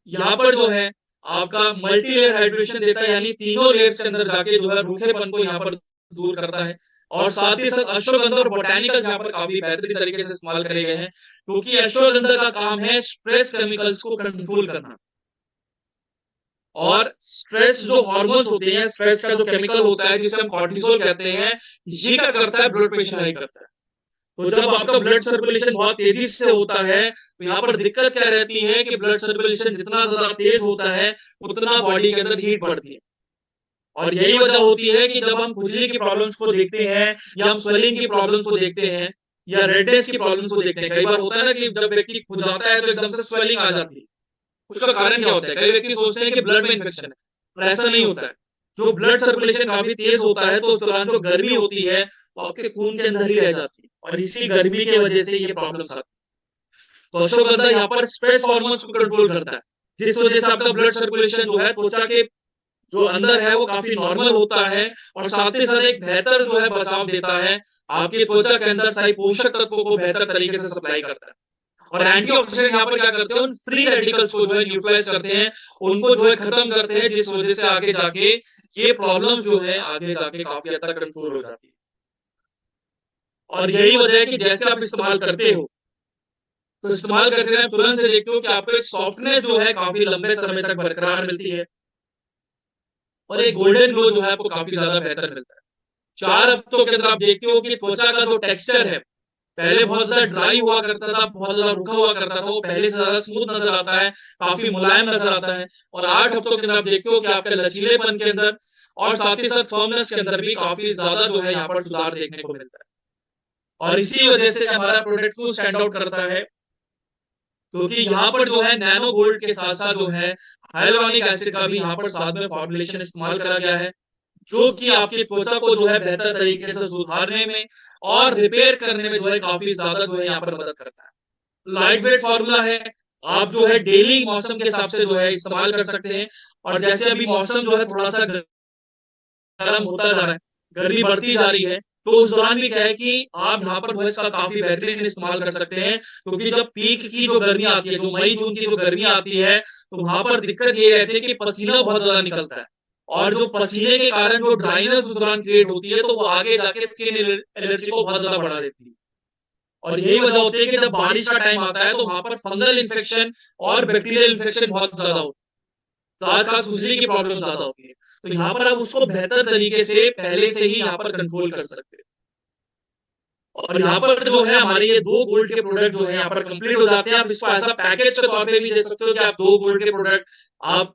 यहाँ पर जो है आपका मल्टी लेयर हाइड्रेशन देता है, यानी तीनों लेयर्स के अंदर जाके जो है रूखेपन को यहाँ पर दूर करता है। और साथ ही साथ अश्वगंधा और बोटेनिकल्स यहाँ पर काफी बेहतरीन तरीके से इस्तेमाल करे गए हैं, क्योंकि अश्वगंधा का काम है स्ट्रेस केमिकल्स को कंट्रोल करना। और स्ट्रेस जो हार्मोन्स होते हैं, स्ट्रेस का जो केमिकल होता है जिसे हम कॉर्टिसोल कहते हैं, ये क्या करता है, ब्लड प्रेशर हाई करता है। तो जब आपका ब्लड सर्कुलेशन बहुत तेजी से होता है तो यहाँ पर दिक्कत क्या रहती है कि ब्लड सर्कुलेशन जितना ज्यादा तेज होता है उतना बॉडी के अंदर हीट बढ़ती है। और यही वजह होती है कि जब हम खुजली की प्रॉब्लम्स को देखते हैं या हम स्वेलिंग की प्रॉब्लम्स को देखते हैं या रेडनेस की प्रॉब्लम्स को देखते हैं, कई बार होता है ना कि जब व्यक्ति खुजाता है तो एकदम से स्वेलिंग आ जाती है। उसका कारण क्या होता है, कई व्यक्ति सोचते हैं कि ब्लड में इन्फेक्शन है, पर ऐसा नहीं होता है। जो ब्लड सर्कुलेशन काफी तेज होता है तो उस दौरान जो गर्मी होती है वो आपके खून के अंदर ही रह जाती है, और इसी गर्मी की वजह से ये प्रॉब्लम्स आती है। तो अश्वगंधा यहाँ पर स्ट्रेस हार्मोन्स को कंट्रोल करता है, जिस वजह से आपका ब्लड सर्कुलेशन जो है त्वचा के जो अंदर है वो काफी नॉर्मल होता है, और साथ ही साथ एक बेहतर जो है बचाव देता है, आपकी त्वचा के अंदर सारी पोषक तत्वों को बेहतर तरीके से सप्लाई करता है। और एंटीऑक्सीडेंट यहाँ पर क्या करते हैं, उन फ्री रेडिकल्स को जो है न्यूट्रलाइज करते हैं, उनको जो है खत्म करते हैं, जिस वजह से आगे जाके ये प्रॉब्लम जो है आगे जाके काफी हद तक कंट्रोल हो जाती है। और यही वजह है कि जैसे आप इस्तेमाल करते हो, तो इस्तेमाल करते रहे तुरंत से देखते हो कि आपको एक सॉफ्टनेस जो है काफी लंबे समय तक बरकरार मिलती है, और एक गोल्डन ग्लो जो है आपको काफी ज्यादा बेहतर मिलता है। 4 हफ्तों के अंदर आप देखते हो कि त्वचा का जो टेक्सचर है, पहले बहुत ज्यादा ड्राई हुआ करता था, बहुत ज्यादा रूखा हुआ करता था, वो पहले से ज्यादा स्मूथ नजर आता है, काफी मुलायम नजर आता है। और 8 हफ्तों के अंदर आप देखते हो कि आपके लचीलेपन के अंदर और साथ ही साथ फर्मनेस के अंदर भी काफी ज्यादा जो है यहाँ पर सुधार देखने को मिलता है। और इसी वजह से हमारा प्रोडक्ट को स्टैंड आउट करता है, क्योंकि यहाँ पर जो है नैनो गोल्ड के साथ साथ जो है हाइलुरोनिक एसिड का भी यहाँ पर साथ में फॉर्मुलेशन इस्तेमाल करा गया है, जो कि आपकी त्वचा को जो है बेहतर तरीके से सुधारने में और रिपेयर करने में जो है काफी ज्यादा जो है यहाँ पर मदद करता है। लाइट वेट फॉर्मूला है, आप जो है डेली मौसम के हिसाब से जो है इस्तेमाल कर सकते हैं। और जैसे अभी मौसम जो है थोड़ा सा गर्म होता जा रहा है, गर्मी बढ़ती जा रही है, तो उस दौरान भी क्या है कि आप यहाँ पर वॉइस का काफी बेहतरीन इस्तेमाल कर सकते हैं, क्योंकि जब पीक की जो गर्मी आती है, जो मई जून की जो गर्मी आती है, तो वहां पर दिक्कत ये रहती है कि पसीना बहुत ज्यादा निकलता है, और जो पसीने के कारण जो ड्राइनेस उस दौरान क्रिएट होती है, तो वो आगे जाके स्किन एलर्जी को बहुत ज्यादा बढ़ा देती है। और यही वजह होती है कि जब बारिश का टाइम आता है तो वहां पर फंगल इन्फेक्शन और बैक्टीरियल इन्फेक्शन बहुत ज्यादा होता है, तो आजकल खुजली की प्रॉब्लम ज्यादा होती है। तो यहाँ पर आप उसको बेहतर तरीके से पहले से ही यहाँ पर कंट्रोल कर सकते हैं। और यहाँ पर जो है हमारे ये 2 गोल्ड के प्रोडक्ट जो है यहाँ पर कंप्लीट हो जाते हैं। आप इसको ऐसा पैकेज के तौर पे भी दे सकते हो कि आप 2 गोल्ड के प्रोडक्ट आप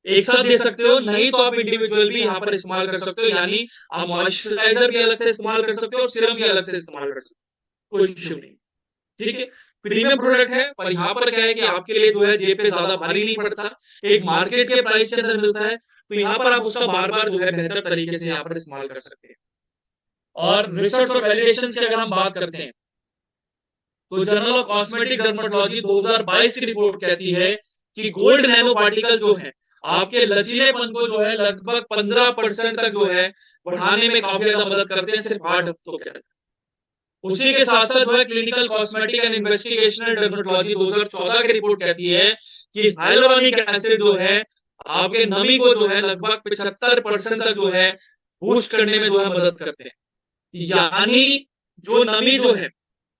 एक साथ दे सकते हो, नहीं तो आप इंडिविजुअल भी यहाँ पर इस्तेमाल कर सकते हो, यानी आप मॉइस्चराइजर भी अलग से इस्तेमाल कर सकते हो और सीरम भी अलग से इस्तेमाल कर सकते हो, कोई इश्यू नहीं। ठीक है, प्रीमियम प्रोडक्ट है, पर यहाँ पर क्या है कि आपके लिए जो है जेब पे ज्यादा भारी नहीं पड़ता, एक मार्केट के प्राइस के अंदर मिलता है, तो यहाँ पर आप उसका बार बार जो है बेहतर तरीके से यहाँ पर इस्तेमाल कर सकते हैं। और रिसर्च और वैलिडेशन की अगर हम बात करते हैं, तो जर्नल ऑफ कॉस्मेटिक डर्मेटोलॉजी 2022 की रिपोर्ट कहती है कि गोल्ड नैनो पार्टिकल जो है आपके लचीलेपन को जो है लगभग 15% तक जो है बढ़ाने में काफी ज्यादा मदद करते हैं, सिर्फ 8 हफ्तों के अंदर। उसी के साथ साथ जो है clinical cosmetic and investigational dermatology 2014 की रिपोर्ट कहती है कि हाइलुरोनिक एसिड जो है आपके नमी को जो है लगभग 75% तक जो है बूस्ट करने में जो है मदद करते हैं। यानी जो नमी जो है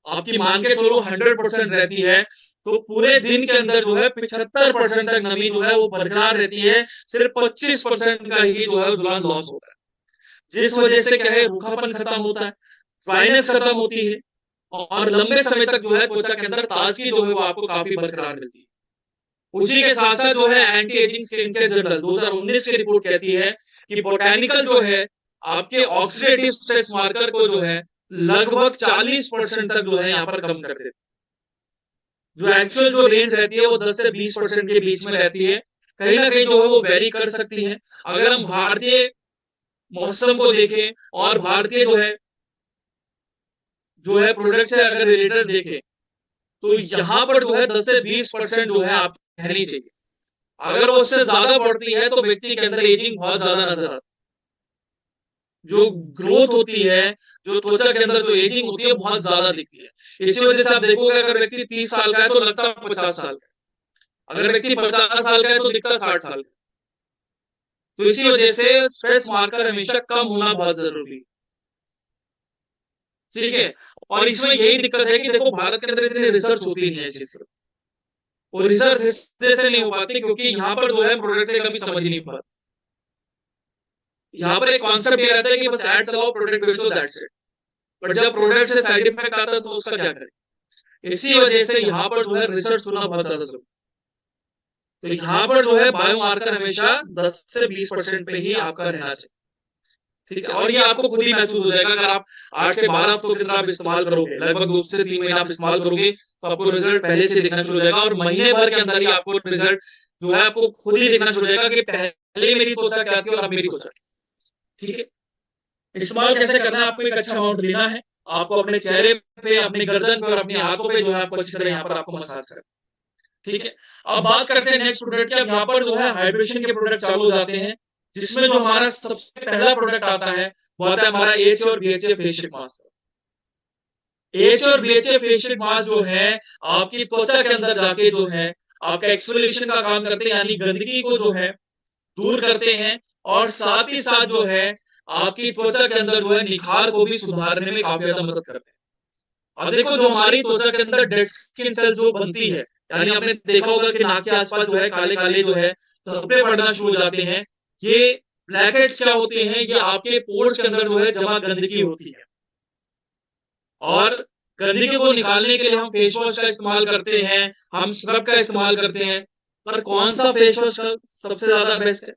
आपकी मान के चलो 100% रहती है, तो पूरे दिन के अंदर जो है 75% तक नमी जो है वो बरकरार रहती है, सिर्फ 25% का ही जो है उस दौरान लॉस होता है, जिस वजह से क्या है रूखापन खत्म होता है, ड्राइनेस खत्म होती है, और लंबे समय तक जो है त्वचा के अंदर ताजगी जो है वो आपको काफी बरकरार मिलती है। उसी के साथ साथ जो है anti ageing skin care journal 2019 की रिपोर्ट कहती है कि बोटेनिकल जो है आपके ऑक्सीडेटिव स्ट्रेस मार्कर को जो है लगभग 40% तक जो है यहाँ पर कम कर देते हैं। जो एक्चुअल जो रेंज रहती है वो 10 से 20% के बीच में रहती है, कहीं ना कहीं जो है वो वेरी कर सकती है। अगर हम भारतीय मौसम को देखें और भारतीय जो है प्रोडक्ट से अगर रिलेटेड देखें, तो यहाँ पर जो है 10 से 20% जो है आप कहनी चाहिए। अगर वो उससे ज्यादा बढ़ती है तो व्यक्ति के अंदर एजिंग बहुत ज्यादा नजर आता है। जो ग्रोथ होती है, जो त्वचा के अंदर जो एजिंग होती है बहुत ज्यादा दिखती है। इसी वजह से आप देखोगे अगर व्यक्ति 30 साल का है तो लगता है 50 साल का, अगर व्यक्ति 50 साल का है तो दिखता 60 साल का। तो इसी वजह से स्ट्रेस मार्कर हमेशा कम होना बहुत जरूरी है। ठीक है। और इसमें यही दिक्कत है कि देखो भारत के अंदर इतनी रिसर्च होती नहीं है इस चीज पर, और रिसर्च इस वजह से नहीं हो पाती क्योंकि यहाँ पर जो है प्रोडक्ट से कभी समझ ही नहीं पाते। यहाँ पर एक कॉन्सेप्ट ये रहता है कि बस एड चलाओ, प्रोडक्ट बेचो, दैट्स इट। बट जब प्रोडक्ट से साइड इफेक्ट आता है तो उसका क्या करें। इसी वजह से यहाँ पर जो है रिसर्च होना बहुत ज्यादा जरूरी। तो यहाँ पर जो है बायोमार्कर हमेशा 10 से 20% पे ही आपका रहना चाहिए। ठीक है। और ये आपको खुद ही महसूस हो जाएगा अगर आप 8 से 12 हफ्तों के अंदर आप इस्तेमाल करोगे, लगभग 2 से 3 महीने आप इस्तेमाल करोगे तो आपको रिजल्ट पहले से दिखना शुरू हो जाएगा, और महीने भर के अंदर ही आपको रिजल्ट जो है आपको खुद ही दिखना शुरू हो जाएगा कि पहले मेरी त्वचा क्या थी और अब मेरी त्वचा। ठीक है। इस्तेमाल कैसे करना है, आपको एक अच्छा अमाउंट लेना है, आपको अपने चेहरे पे, अपने गर्दन पे और अपने हाथों पे जो है आपको अच्छी तरह यहाँ पर आपको मसाज करना। ठीक है। अब बात करते हैं नेक्स्ट प्रोडक्ट की। अब यहाँ पर जो है हाइड्रेशन के प्रोडक्ट चालू हो जाते हैं, जिसमें जो हमारा सबसे पहला प्रोडक्ट आता है वो आता है हमारा एच और बीएचए फेशियल मास्क। एच और बीएचए फेशियल मास्क जो है आपकी त्वचा के अंदर जाके जो है आपका एक्सफोलिएशन का काम करते हैं, यानी गंदगी को जो है दूर करते हैं, और साथ ही साथ जो है आपकी त्वचा के अंदर जो है निखार को भी सुधारने में काफी ज्यादा मदद करते हैं। अब देखो जो हमारी त्वचा के अंदर डेड स्किन सेल जो बनती है, यानी आपने देखा होगा कि नाक के आसपास जो है काले काले जो है धब्बे पड़ना शुरू हो जाते हैं, ये ब्लैकहेड्स क्या होते हैं, ये आपके पोर्स के अंदर जो है जमा गंदगी होती है, और गंदगी को निकालने के लिए हम फेस वॉश का इस्तेमाल करते हैं, हम स्क्रब का इस्तेमाल करते हैं। पर कौन सा फेस वॉश का सबसे ज्यादा बेस्ट है,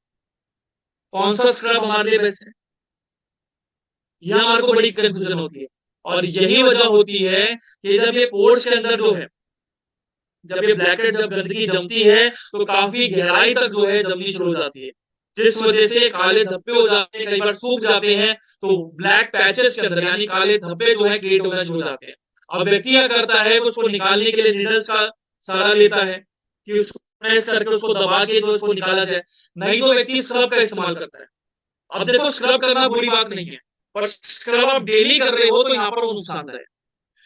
कौन सा स्क्रब हमारे लिए बेस्ट है, यह हमारे को बड़ी कंफ्यूजन होती है। और यही वजह होती है कि जब ये पोर्स के अंदर जो है, जब ये ब्लैकहेड जब गंदगी जमती है तो काफी गहराई तक जो है जमनी शुरू हो जाती है, जिस वजह से काले धब्बे हो जाते हैं, कई बार सूख जाते हैं, तो ब्लैक पैचेस के अंदर यानी काले धब्बे जो है क्रिएट होना शुरू हो जाते हैं। अब व्यक्ति क्या करता है, उसको निकालने के लिए नीडल्स का सहारा लेता है कि उसको प्रेस करके उसको दबा के जो उसको निकाला जाए, नहीं तो व्यक्ति स्क्रब का इस्तेमाल करता है। अब देखो स्क्रब करना बुरी बात नहीं है, पर स्क्रब आप डेली कर रहे हो तो यहाँ पर वो नुकसानदायक है,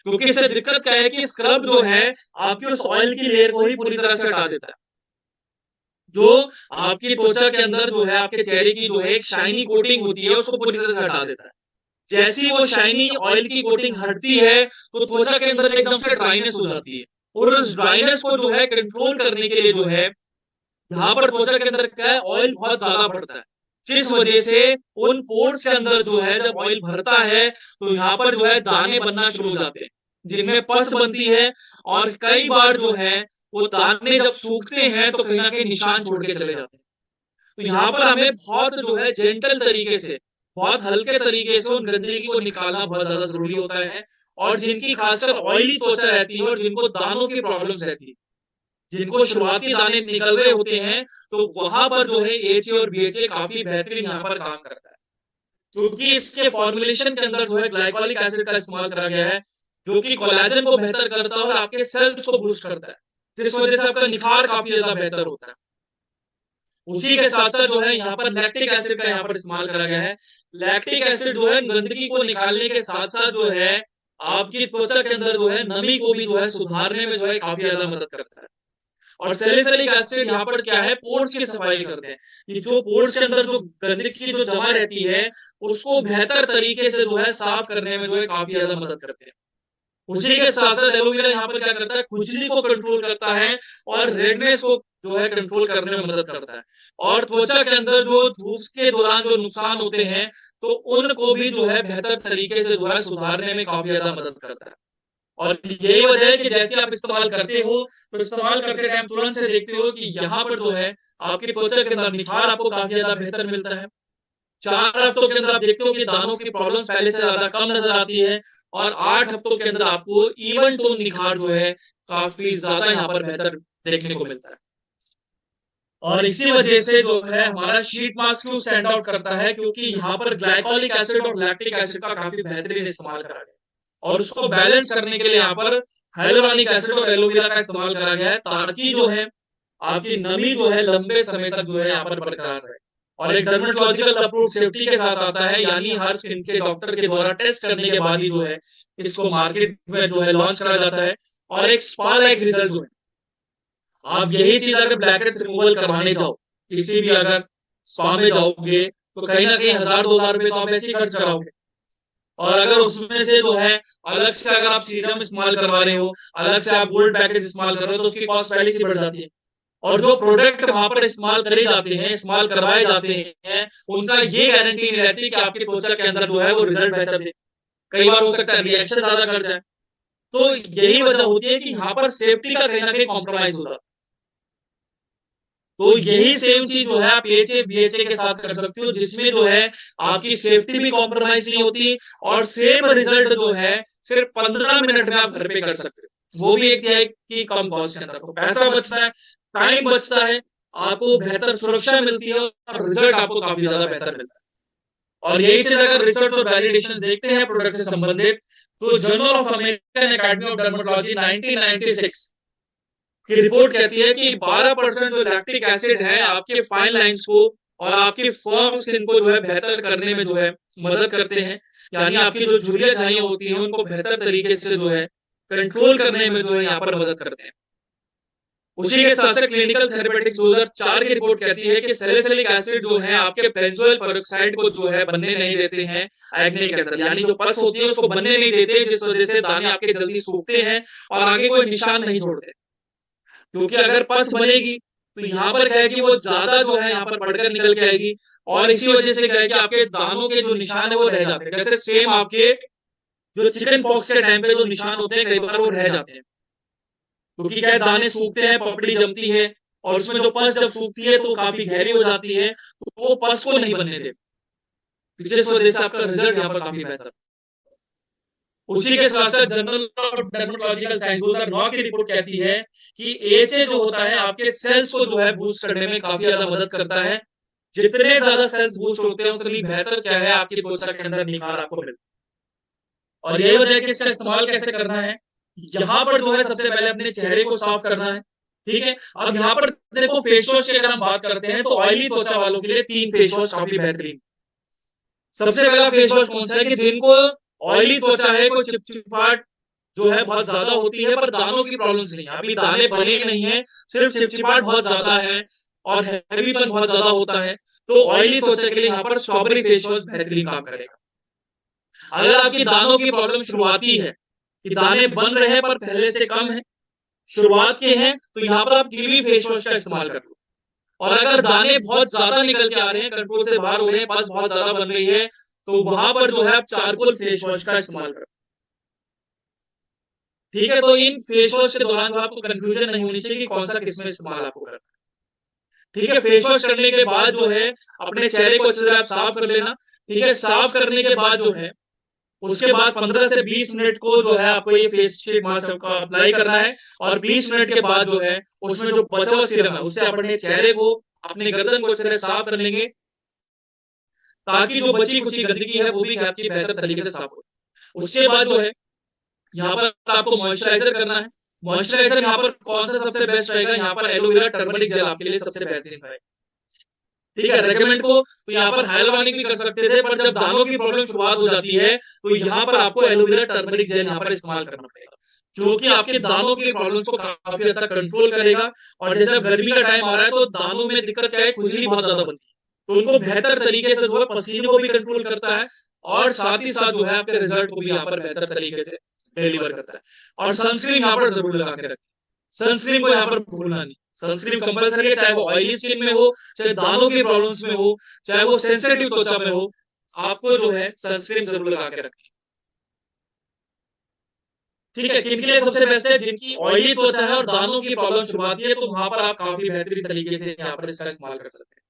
क्योंकि इससे दिक्कत क्या है कि स्क्रब जो है आपकी उस ऑयल की लेयर को ही पूरी तरह से हटा देता है, जो आपकी त्वचा के अंदर जो है आपके चेहरे की जो है एक शाइनी कोटिंग होती है उसको पूरी तरह से हटा देता है। जैसी वो शाइनी ऑयल की कोटिंग हटती है तो त्वचा के अंदर एकदम से ड्राइनेस हो जाती है, और उस ड्राइनेस को जो है कंट्रोल करने के लिए जो है यहाँ पर त्वचा के अंदर क्या है, ऑयल बहुत ज्यादा बढ़ता है, जिस वजह से उन पोर्स के अंदर जो है जब ऑयल भरता है तो यहाँ पर जो है दाने बनना शुरू हो जाते हैं, जिनमें पस बनती है, और कई बार जो है वो दाने जब सूखते हैं तो कहीं ना कहीं निशान छोड़ के चले जाते हैं। तो यहाँ पर हमें बहुत जो है जेंटल तरीके से, बहुत हल्के तरीके से उन गंदगी को निकालना बहुत ज्यादा जरूरी होता है। और जिनकी खासकर ऑयली त्वचा रहती है और जिनको दानों की प्रॉब्लम्स रहती है, जिनको शुरुआती दाने निकल रहे होते हैं, तो वहां पर जो है एच और बीएचए काफी बेहतरीन यहाँ पर काम करता है, क्योंकि इसके फॉर्मुलेशन के अंदर जो है ग्लाइकोलिक एसिड का इस्तेमाल करा गया है, जो कि कोलेजन को बेहतर करता है और आपके सेल्स को बूस्ट करता है, जिस वजह से आपका निखार काफी ज्यादा बेहतर होता है। उसी के साथ साथ जो है यहाँ पर लैक्टिक एसिड का यहाँ पर इस्तेमाल करा गया है। लैक्टिक एसिड जो है गंदगी को निकालने के साथ साथ जो है आपकी त्वचा के अंदर जो है नमी को भी जो है सुधारने में जो है काफी ज्यादा मदद करता है। और सैलिसिलिक एसिड यहाँ पर क्या है, पोर्स की सफाई करते हैं, कि जो पोर्स के अंदर जो गंदगी जो जमा रहती है उसको बेहतर तरीके से जो है साफ करने में जो है काफी ज्यादा मदद करते हैं। उसी के साथ साथ एलोवेरा यहाँ पर क्या करता है, खुजली को कंट्रोल करता है और रेडनेस को जो है कंट्रोल करने में मदद करता है, और त्वचा के अंदर जो धूप के दौरान जो नुकसान होते हैं तो उनको भी जो है बेहतर तरीके से जो है सुधारने में काफी ज्यादा मदद करता है। और यही वजह है कि जैसे आप इस्तेमाल करते हो तो इस्तेमाल करते टाइम तुरंत से देखते हो कि यहाँ पर जो है आपकी त्वचा के अंदर निखार आपको काफी ज्यादा बेहतर मिलता है। 4 हफ्तों के अंदर आप देखते हो कि दानों की प्रॉब्लम्स पहले से ज्यादा कम नजर आती है, और 8 हफ्तों के अंदर आपको इवन टोन निखार जो है काफी ज्यादा यहाँ पर बेहतर देखने को मिलता है। और इसी वजह से जो है हमारा शीट मास्क क्यों स्टैंड आउट करता है, क्योंकि यहाँ पर ग्लाइकोलिक एसिड और लैक्टिक एसिड का काफी बेहतरीन इस्तेमाल करा गया, और उसको बैलेंस करने के लिए यहाँ पर हाइलोरॉनिक एसिड और एलोवेरा का इस्तेमाल करा गया है, ताकि जो है आपकी नमी जो है लंबे समय तक जो है यहाँ पर बरकरार रहे, और एक डर्मेटोलॉजिकल अप्रूव सेफ्टी के साथ आता है, यानी हर स्किन के डॉक्टर के द्वारा टेस्ट करने के बाद ही जो है इसको मार्केट में जो है लॉन्च करा जाता है। और एक स्पा लाइक रिजल्ट जो है, आप यही चीज अगर ब्लैकहेड्स रिमूवल करवाने जाओ, किसी भी अगर स्पा में जाओगे, तो कहीं ना कहीं 1000-2000 रुपए तो आप ऐसे ही खर्च कराओगे। और अगर उसमें से जो है अलग से अगर आप सीरम इस्तेमाल करवा रहे हो, अलग से आप गोल्ड पैकेज इस्तेमाल कर रहे हो, तो उसकी कॉस्ट पहले से बढ़ जाती है। और जो प्रोडक्ट वहां पर इस्तेमाल करे जाते हैं, इस्तेमाल करवाए जाते हैं, उनका ये गारंटी नहीं रहती कि आपकी त्वचा के अंदर जो है वो रिजल्ट बेहतर दे। कई बार हो सकता है रिएक्शन ज्यादा कर जाए। तो यही वजह होती है कि यहाँ पर सेफ्टी का कहीं ना कहीं कॉम्प्रोमाइज होता है। तो यही सेम चीज जो है आप एचए बीएचए के साथ कर सकते हो, जिसमें जो है आपकी सेफ्टी भी कॉम्प्रोमाइज नहीं होती, और सेम रिजल्ट जो है सिर्फ 15 मिनट में आप घर पे कर सकते हो, वो भी एक तिहाई की कम कॉस्ट के अंदर। तो पैसा बचता है, टाइम बचता है, आपको बेहतर सुरक्षा मिलती है, और रिजल्ट आपको काफी ज्यादा बेहतर मिलता है। और यही चीज अगर रिसर्च और वैलिडेशन देखते हैं प्रोडक्ट से संबंधित, तो journal of American academy of dermatology 1996 की रिपोर्ट कहती है कि 12% जो लैक्टिक एसिड है आपके फाइन लाइंस को और आपके फर्म स्किन को जो है बेहतर करने में जो है मदद करते हैं। यानी आपकी जो झुर्रियां झाइयां होती हैं उनको बेहतर तरीके से जो है कंट्रोल करने में जो है यहाँ पर मदद करते हैं। उसी के साथ साथ क्लिनिकल थेरेपेटिक्स 2004 की रिपोर्ट कहती है कि सैलिसिलिक एसिड जो है आपके बेंजोइल पेरोक्साइड को जो है बनने नहीं देते हैं एक्ने के अंदर, यानी जो पस होती है उसको बनने नहीं देते, जिस वजह से दाने आपके जल्दी सूखते हैं और आगे कोई निशान नहीं छोड़ते। क्योंकि अगर पस बनेगी तो यहाँ पर क्या है कि वो ज्यादा जो है यहाँ पर बढ़कर निकल के आएगी, और इसी वजह से क्या है कि आपके दानों के जो निशान है वो रह जाते हैं। जैसे सेम आपके जो चिकन पॉक्स के टाइम पे जो निशान होते हैं कई बार वो रह जाते हैं, क्योंकि क्या है दाने सूखते हैं, पपड़ी जमती है, और उसमें जो पस जब सूखती है तो काफी गहरी हो जाती है, तो वो पस को नहीं बनने देती, जिस वजह से आपका रिजल्ट यहाँ पर काफी बेहतर। उसी के साथ साथ जर्नल ऑफ डर्मेटोलॉजिकल साइंस 2009 की रिपोर्ट कहती है कि एचए जो होता है आपके सेल्स को जो है बूस्ट करने में काफी ज्यादा मदद करता है। जितने ज्यादा सेल्स बूस्ट होते हैं उतनी बेहतर क्या है आपकी त्वचा के अंदर निखार आपको मिलता है। और यही वजह है कि इसका इस्तेमाल कैसे करना है। यहाँ पर जो है सबसे पहले अपने चेहरे को साफ करना है। ठीक है, अब यहाँ पर देखो फेस वॉश की अगर हम बात करते हैं तो ऑयली त्वचा वालों के लिए 3 फेस वॉश काफी बेहतरीन। सबसे पहला फेस वॉश कौन सा है कि जिनको ऑयली त्वचा है, कोई चिपचिपाहट जो है बहुत ज्यादा होती है पर दानों की प्रॉब्लम्स नहीं है, अभी दाने बने नहीं है, सिर्फ चिपचिपाहट बहुत ज्यादा है और हैवीपन बहुत ज्यादा होता है, तो ऑयली त्वचा के लिए यहाँ पर स्ट्रॉबेरी फेस वॉश बेहतरीन काम करेगा। अगर आपकी दानों की प्रॉब्लम शुरुआती है कि दाने बन रहे हैं पर पहले से कम है, शुरुआत के हैं, तो यहाँ पर आप कीवी फेस वॉश का इस्तेमाल कर लो। और अगर दाने बहुत ज्यादा निकल के आ रहे हैं, कंट्रोल से बाहर हो रहे हैं, पस बहुत ज्यादा बन रही है, तो वहां पर जो है आप चारकोल फेस वॉश का इस्तेमाल करो। ठीक है, तो इन फेस वॉश के दौरान जो आपको कंफ्यूजन नहीं होनी चाहिए कि कौन सा किसमें इस्तेमाल आपको करना है। ठीक है, फेस वॉश करने के बाद जो है अपने चेहरे को अच्छे से आप साफ कर लेना। ठीक है, साफ करने के बाद जो है उसके बाद 15 से 20 मिनट को जो है आपको ये फेस शीट मास्क का अप्लाई करना है, और 20 मिनट के बाद जो है उसमें जो बचा हुआ सीरम है उससे अपने चेहरे को, अपने गर्दन को अच्छे से साफ कर लेंगे, ताकि जो बची कुची गंदगी है वो भी आपकी बेहतर तरीके से साफ हो। उसके बाद जो है यहाँ पर आपको मॉइस्चराइजर करना है। मॉइस्चराइजर यहाँ पर कौन सा सबसे बेस्ट रहेगा, यहाँ पर एलोवेरा टर्मरिक जेल आपके लिए सबसे बेहतरीन रहेगा। ठीक है, रेकमेंड को तो यहाँ पर हाइलोरॉनिक भी कर सकते थे, पर जब दानों की प्रॉब्लम शुरुआत हो जाती है तो यहाँ पर आपको एलोवेरा टर्मरिक जेल यहाँ पर इस्तेमाल करना पड़ेगा, जो कि आपके दानों की प्रॉब्लम्स को काफी हद तक कंट्रोल करेगा। और जैसे अब गर्मी का टाइम आ रहा है तो दानों में दिक्कत क्या है, खुजली बहुत ज्यादा बनती है, तो उनको बेहतर तरीके से जो है पसीने को भी कंट्रोल करता है, और साथ ही साथ जो है आपके रिजल्ट को भी यहाँ पर बेहतर तरीके से डिलीवर करता है। और सनस्क्रीन यहाँ पर जरूर लगा के रखें, सनस्क्रीन को यहाँ पर भूलना नहीं। सनस्क्रीन कंपलसरी है, चाहे वो ऑयली स्किन में हो, चाहे दानों की प्रॉब्लम्स में हो, चाहे वो सेंसिटिव त्वचा में हो, आपको जो है सनस्क्रीन जरूर लगा के रखें। ठीक है, किन के लिए सबसे बेस्ट है, जिनकी ऑयली त्वचा है और दानों की प्रॉब्लम शुरुआती है, तो वहां पर आप काफी बेहतरीन तरीके से यहाँ पर इसका इस्तेमाल कर सकते हैं।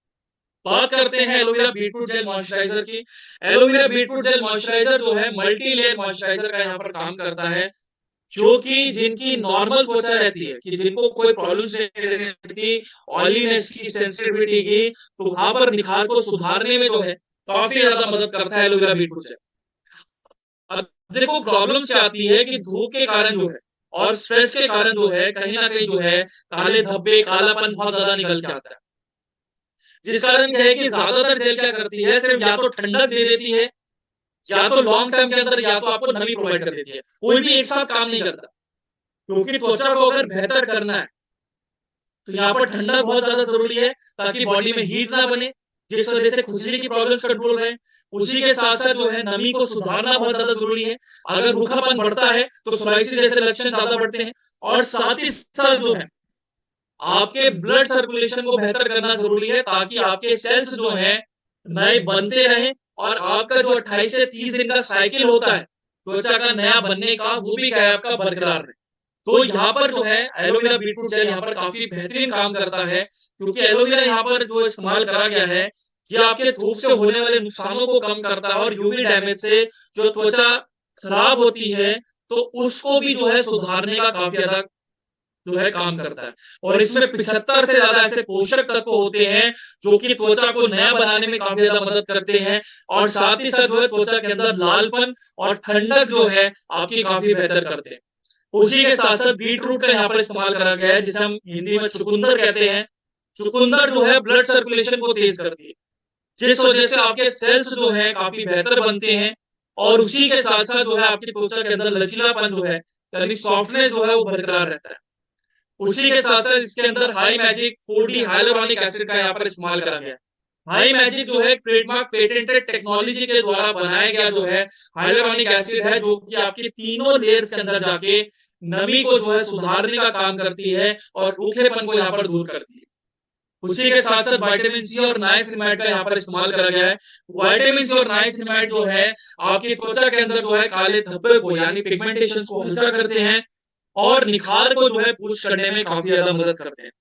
बात करते हैं एलोवेरा बीटरूट जेल मॉइस्चराइजर की। एलोवेरा बीटरूट जेल मॉइस्चराइजर जो है मल्टी लेयर मॉइस्चराइजर का यहाँ पर काम करता है, जो कि जिनकी नॉर्मल त्वचा रहती है, कि जिनको कोई प्रॉब्लम नहीं रहती ऑयलीनेस की, सेंसिटिविटी की, तो वहां पर निखार को सुधारने में जो है काफी ज्यादा मदद करता है एलोवेरा बीटरूट जेल। अब देखो प्रॉब्लम क्या आती है कि धूप के कारण जो है और स्ट्रेस के कारण जो है कहीं ना कहीं जो है काले धब्बे, कालापन बहुत ज्यादा निकल के आता है। जिस कारण क्या है कि ज्यादातर जेल क्या करती है, सिर्फ या तो ठंडक दे देती है, या तो लॉन्ग टर्म के अंदर या तो आपको नमी प्रोवाइड कर देती है, कोई भी एक साथ काम नहीं करता। क्योंकि त्वचा को अगर बेहतर करना है तो यहाँ पर ठंडक बहुत ज्यादा जरूरी है, ताकि बॉडी में हीट ना बने, जिस वजह से खुजली की प्रॉब्लम्स कंट्रोल रहे। उसी के साथ साथ जो है नमी को सुधारना बहुत ज्यादा जरूरी है। अगर रूखापन बढ़ता है तो सोराइसिस जैसे लक्षण ज्यादा बढ़ते हैं। और साथ ही साथ जो है आपके ब्लड सर्कुलेशन को बेहतर करना जरूरी है, ताकि आपके सेल्स जो है नए बनते रहे, और आपका जो 28 से 30 दिन का साइकिल होता है त्वचा का नया बनने का, वो भी क्या है आपका बरकरार रहे। तो यहाँ पर जो है एलोवेरा बीटरूट जेल यहाँ पर काफी बेहतरीन काम करता है, क्योंकि एलोवेरा यहाँ पर जो इस्तेमाल करा गया है ये आपके धूप से होने वाले नुकसानों को कम करता है, और यूवी डैमेज से जो त्वचा खराब होती है तो उसको भी जो है सुधारने का काफी ज्यादा जो है काम करता है। और इसमें 75 से ज्यादा ऐसे पोषक तत्व होते हैं जो कि त्वचा को नया बनाने में काफी ज्यादा मदद करते हैं, और साथ ही साथ जो है त्वचा के अंदर लालपन और ठंडक जो है आपकी काफी बेहतर करते हैं। उसी के साथ साथ बीट रूट का यहाँ पर इस्तेमाल करा गया है, जिसे हम हिंदी में चुकंदर कहते हैं। चुकंदर जो है ब्लड सर्कुलेशन को तेज करती है, जिस वजह से आपके सेल्स जो है काफी बेहतर बनते हैं, और उसी के साथ साथ जो है आपकी त्वचा के अंदर लचीलापन जो है, यानी सॉफ्टनेस जो है वो बरकरार रहता है। उसी के साथ साथ इसके अंदर high magic 4D hyaluronic acid का यहाँ पर इस्तेमाल करा गया है। हाई मैजिक जो है ट्रेडमार्क पेटेंटेड टेक्नोलॉजी के द्वारा बनाया गया जो है हाइलोरॉनिक एसिड है, जो कि आपकी तीनों लेयर्स के अंदर जाके नमी को जो है सुधारने का काम करती है, और रूखेपन को यहाँ पर दूर करती है। उसी के साथ साथ विटामिन सी और नाइसिनमाइड का यहाँ पर इस्तेमाल करा गया है। विटामिन सी और नाइसिनमाइड जो है आपकी त्वचा के अंदर जो है काले धब्बे को यानी पिगमेंटेशन को हल्का करते हैं, और निखार को जो है बूस्ट करने में काफी ज्यादा मदद करते हैं।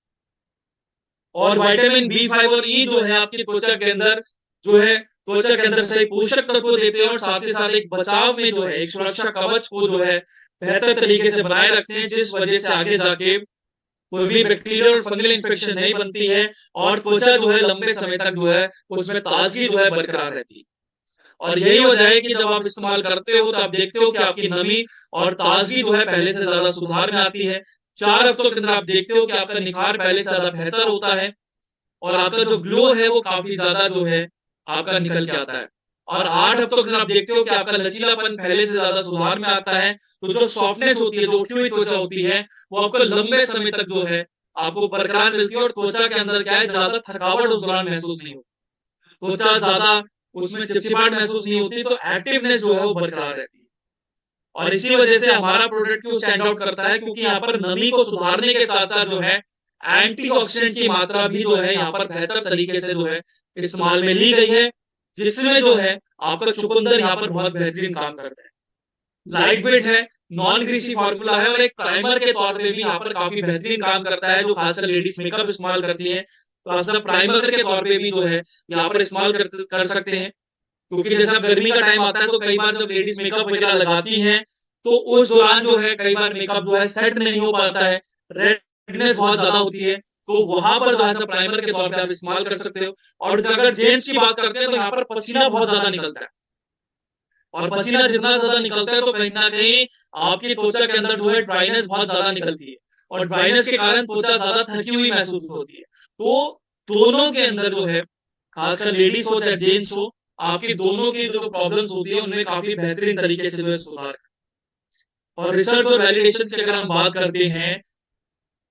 और विटामिन बी 5 और ई जो है आपकी त्वचा के अंदर जो है त्वचा के अंदर सही पोषक तत्व देते हैं, और साथ ही साथ एक बचाव में जो है एक सुरक्षा कवच को जो है बेहतर तरीके से बनाए रखते हैं, जिस वजह से आगे जाके कोई भी बैक्टीरियल और फंगल इन्फेक्शन नहीं बनती है, और त्वचा जो है लंबे समय तक जो है उसमें ताजगी जो है बरकरार रहती है। और यही वजह है कि जब आप इस्तेमाल करते हो तो आप देखते हो कि आपकी नमी और ताजगी जो है पहले से ज्यादा सुधार में आती है। 4 हफ्तों के अंदर आप देखते हो कि आपका निखार पहले से ज्यादा बेहतर होता है, और आपका जो ग्लो है वो काफी ज्यादा जो है आपका निकल के आता है। और 8 हफ्तों के अंदर आप देखते हो कि आपका लचीलापन पहले से ज्यादा सुधार में आता है। तो जो सॉफ्टनेस होती है, जो उठी हुई त्वचा होती है, वो आपको लंबे समय तक जो है आपको बरकरार मिलती है, और त्वचा के अंदर क्या है ज्यादा थकावट उस दौरान महसूस नहीं होती, त्वचा ज्यादा उसमें चिपचिपाहट महसूस नहीं होती, तो एक्टिवनेस जो है वो बरकरार रहती है। और इसी वजह से हमारा प्रोडक्ट क्यों स्टैंड आउट करता है, क्योंकि यहाँ पर नमी को सुधारने के साथ साथ जो है एंटीऑक्सीडेंट की मात्रा भी जो है यहाँ पर बेहतर तरीके से जो है इस्तेमाल में ली गई है, जिसमें जो है आपका चुकंदर यहाँ पर बहुत बेहतरीन काम करता है। लाइट वेट है, नॉन ग्रीसी फार्मूला है, और एक प्राइमर के तौर पे भी यहाँ पर काफी बेहतरीन काम करता है, जो खासकर लेडीज मेकअप इस्तेमाल करती है। तो आप सब प्राइमर के तौर पे भी जो है यहाँ पर इस्तेमाल कर सकते हैं। क्योंकि जैसे अब गर्मी का टाइम आता है तो कई बार जब लेडीज मेकअप वगैरह लगाती हैं तो उस दौरान जो है कई बार मेकअप जो है सेट नहीं हो पाता है, रेडनेस बहुत ज्यादा होती है, तो वहां पर जो है प्राइमर के तौर पे आप इस्तेमाल कर सकते हो। और अगर जेंट्स की बात करते हैं तो यहाँ पर पसीना बहुत ज्यादा निकलता है, और पसीना जितना ज्यादा निकलता है तो कहीं ना कहीं आपकी त्वचा के अंदर जो है ड्राइनेस बहुत ज्यादा निकलती है, और ड्राइनेस के कारण त्वचा ज्यादा थकी हुई महसूस होती है। तो दोनों के अंदर जो है खासकर लेडीज हो चाहे जेंट्स हो, आपकी दोनों की जो प्रॉब्लम्स होती है उनमें काफी बेहतरीन तरीके से जो है सुधार है। और रिसर्च और वैलिडेशन की अगर हम बात करते हैं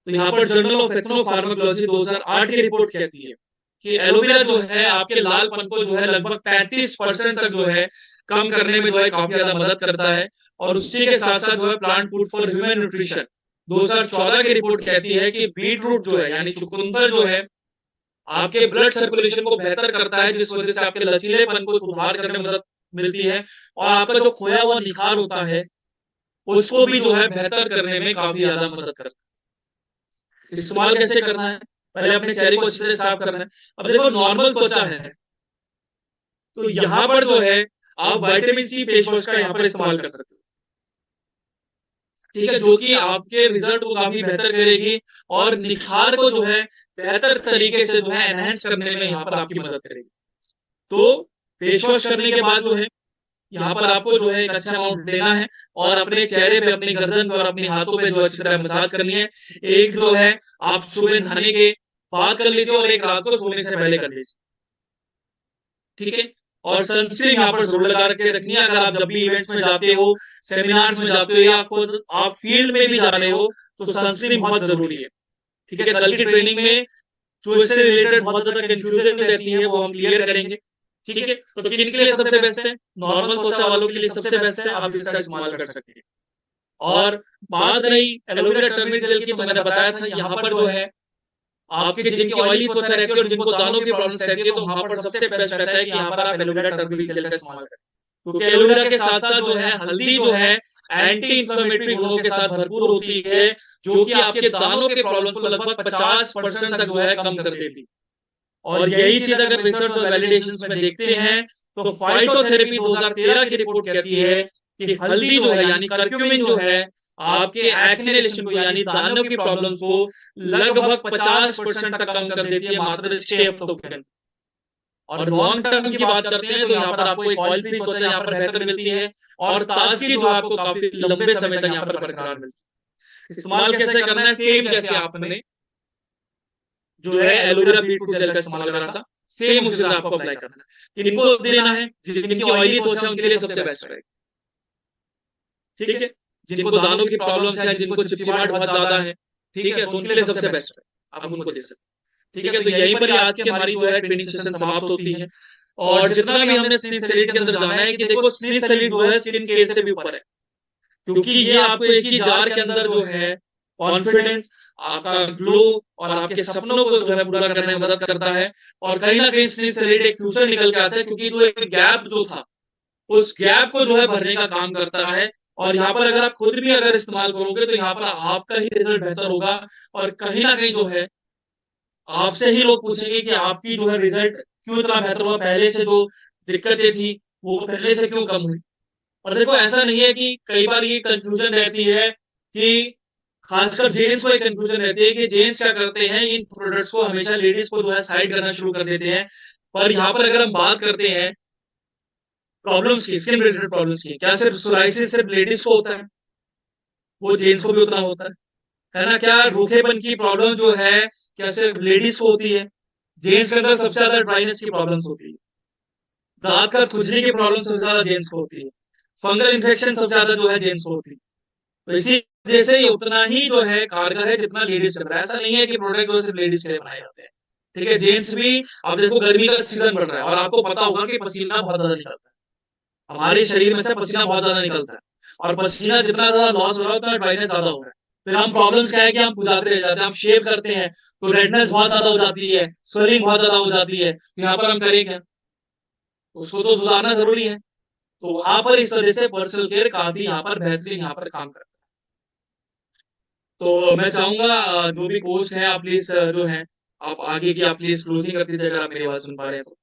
तो यहाँ पर जर्नल ऑफ एथनो फार्माकोलॉजी 2008 की रिपोर्ट कहती है कि एलोवेरा जो है आपके लालपन को जो है लगभग 35% तक जो है कम करने में जो है काफी ज्यादा मदद करता है। और उसी के साथ साथ जो है plant food for human nutrition 2014 की रिपोर्ट कहती है कि बीट रूट जो है यानी चुकंदर जो है आपके ब्लड सर्कुलेशन को बेहतर करता है, जिस वजह से आपके लचीलेपन को सुधार करने में मदद मिलती है, और आपका जो खोया हुआ निखार होता है उसको भी जो है बेहतर करने में काफी ज्यादा मदद करता है। इस्तेमाल कैसे करना है, पहले अपने चेहरे को अच्छी तरह साफ करना है। अब देखो नॉर्मल त्वचा है तो यहाँ पर जो है आप विटामिन सी फेस वॉश का यहाँ पर इस्तेमाल कर सकते हो, ठीक है, जो कि आपके रिजल्ट को काफी बेहतर करेगी, और निखार को जो है बेहतर तरीके से जो है एनहेंस करने में यहाँ पर आपकी मदद करेगी। तो फेस वॉश करने के बाद जो है यहाँ पर आपको जो है एक अच्छा अमाउंट लेना है, और अपने चेहरे पे, अपनी गर्दन पे और अपने हाथों पे जो अच्छी तरह मसाज करनी है। एक जो है आप सुबह नहाने के बात कर लीजिए और एक रात को सोने से पहले कर लीजिए, ठीक है। और सनस्क्रीन यहाँ पर जरूर लगा के रखनी है। अगर आप जब भी इवेंट्स में जाते हो, सेमिनार्स में जाते हो या खुद आप फील्ड में भी जा रहे हो, तो सनस्क्रीन बहुत जरूरी है, ठीक है। कल की ट्रेनिंग में जो इससे रिलेटेड बहुत ज्यादा कंफ्यूजन रहती है वो हम क्लियर करेंगे, ठीक है। तो किन के लिए सबसे बेस्ट है? नॉर्मल त्वचा वालों के लिए सबसे बेस्ट है, आप इसका इस्तेमाल कर सकते हैं। और बात रही एलोवेरा टर्मरिक जेल की, तो मैंने बताया था यहाँ पर जो है आपके जिनकी ऑयली त्वचा रहती है और जिनको दानों की प्रॉब्लम रहती है, तो वहां पर सबसे बेस्ट रहता है कि यहाँ पर आप एलोवेरा टर्मरिक जेल का इस्तेमाल करें, क्योंकि एलोवेरा के साथ साथ जो है हल्दी जो है एंटी इंफ्लेमेटरी गुणों के साथ भरपूर होती है, जो कि आपके दानों के प्रॉब्लम्स को लगभग 50% तक जो है कम कर देती है। और यही चीज अगर रिसर्च और वैलिडेशन में देखते हैं, तो फाइटोथेरेपी 2013 की रिपोर्ट कहती है कि हल्दी जो है यानी करक्यूमिन जो है आपके एक्ने लेशन को यानी दानों की प्रॉब्लम्स को लगभग 50% तक कम कर देती है मात्र 6 हफ्तों के अंदर। और लॉन्ग टर्म की बात करते हैं तो यहाँ पर आपको एक ऑयल फ्री त्वचा यहाँ पर बेहतर मिलती है, और ताजगी जो आपको काफी लंबे समय तक यहाँ पर बरकरार मिलती है। इस्तेमाल कैसे करना है? सेम जैसे आपने जो है एलोवेरा बीटरूट जेल का इस्तेमाल करा था, सेम उसी तरह आपको अप्लाई करना है। किनको देना है? जिनकी ऑयली त्वचा है उनके लिए सबसे बेस्ट रहेगा, ठीक है। जिनको दानों की प्रॉब्लम है, जिनको चिपचिपाहट बहुत ज्यादा है, ठीक है, तो उनके लिए सबसे बेस्ट है, आप उनको दे सकते, ठीक है। तो यहीं पर आज की हमारी जो है ट्रेनिंग सेशन समाप्त होती है। और जितना भी हमने स्निग्ध सैलेड के अंदर जाना है कि देखो स्निग्ध सैलेड जो है स्किन केयर से भी ऊपर है, क्योंकि ये आपको एक ही जार के अंदर जो है कॉन्फिडेंस, आपका ग्लो और आपके सपनों को जो है पूरा करने में मदद करता है। और कहीं ना कहीं स्निग्ध सैलेड एक फ्यूचर निकल के आता है, क्योंकि जो एक गैप जो था उस गैप को जो है भरने का काम करता है। और यहाँ पर अगर आप खुद भी अगर इस्तेमाल करोगे तो यहाँ पर आपका ही रिजल्ट बेहतर होगा। और कहीं ना कहीं जो है आपसे ही लोग पूछेंगे कि आपकी जो है रिजल्ट क्यों इतना बेहतर हुआ, पहले से जो दिक्कतें थी वो पहले से क्यों कम हुई। और देखो ऐसा नहीं है कि कई बार ये कंफ्यूजन रहती है कि खासकर जेंट्स को एक कंफ्यूजन रहती है कि जेंट्स क्या करते हैं, इन प्रोडक्ट्स को हमेशा लेडीज को जो है साइड करना शुरू कर देते हैं। पर यहाँ पर अगर हम बात करते हैं प्रॉब्लम्स की, स्किन रिलेटेड प्रॉब्लम्स की, क्या सिर्फ सोराइसिस सिर्फ लेडीज को होता है? वो जेंट्स को भी उतना होता है ना। क्या रूखेपन की प्रॉब्लम जो है क्या सिर्फ लेडीज को होती है? जेंट्स के अंदर सबसे ज्यादा ड्राइनेस की प्रॉब्लम्स होती है, दांत का खुजली की प्रॉब्लम सबसे ज्यादा जेंट्स को होती है, फंगल इन्फेक्शन सबसे ज्यादा जो है जेंट्स को होती है। तो इसी वजह से ये उतना ही जो है कारगर है जितना लेडीज के अंदर। ऐसा नहीं है कि प्रोडक्ट जो सिर्फ लेडीज के लिए बनाए जाते हैं, ठीक है। जेंट्स भी, अब देखो गर्मी का सीजन बढ़ रहा है और आपको पता होगा कि पसीना बहुत ज्यादा निकलता है, हमारे शरीर में से पसीना बहुत ज्यादा निकलता है। और पसीना जितना ज्यादा लॉस हो रहा है उतना ड्राइनेस ज्यादा हो रहा है। फिर हम प्रॉब्लम्स क्या है कि हम खुजाते रह जाते हैं, हम शेव करते हैं तो रेडनेस बहुत ज्यादा हो जाती है, स्वेलिंग बहुत ज्यादा हो जाती है, तो यहाँ पर हम करें क्या? उसको तो सुधारना जरूरी है। तो वहां पर इस तरह से पर्सनल केयर काफी यहाँ पर बेहतरीन यहाँ पर काम करता है। तो मैं चाहूंगा जो भी पोस्ट है आप प्लीज जो है आप आगे की आप प्लीज क्लोजिंग कर दीजिए अगर आप मेरी बात सुन पा रहे हैं तो।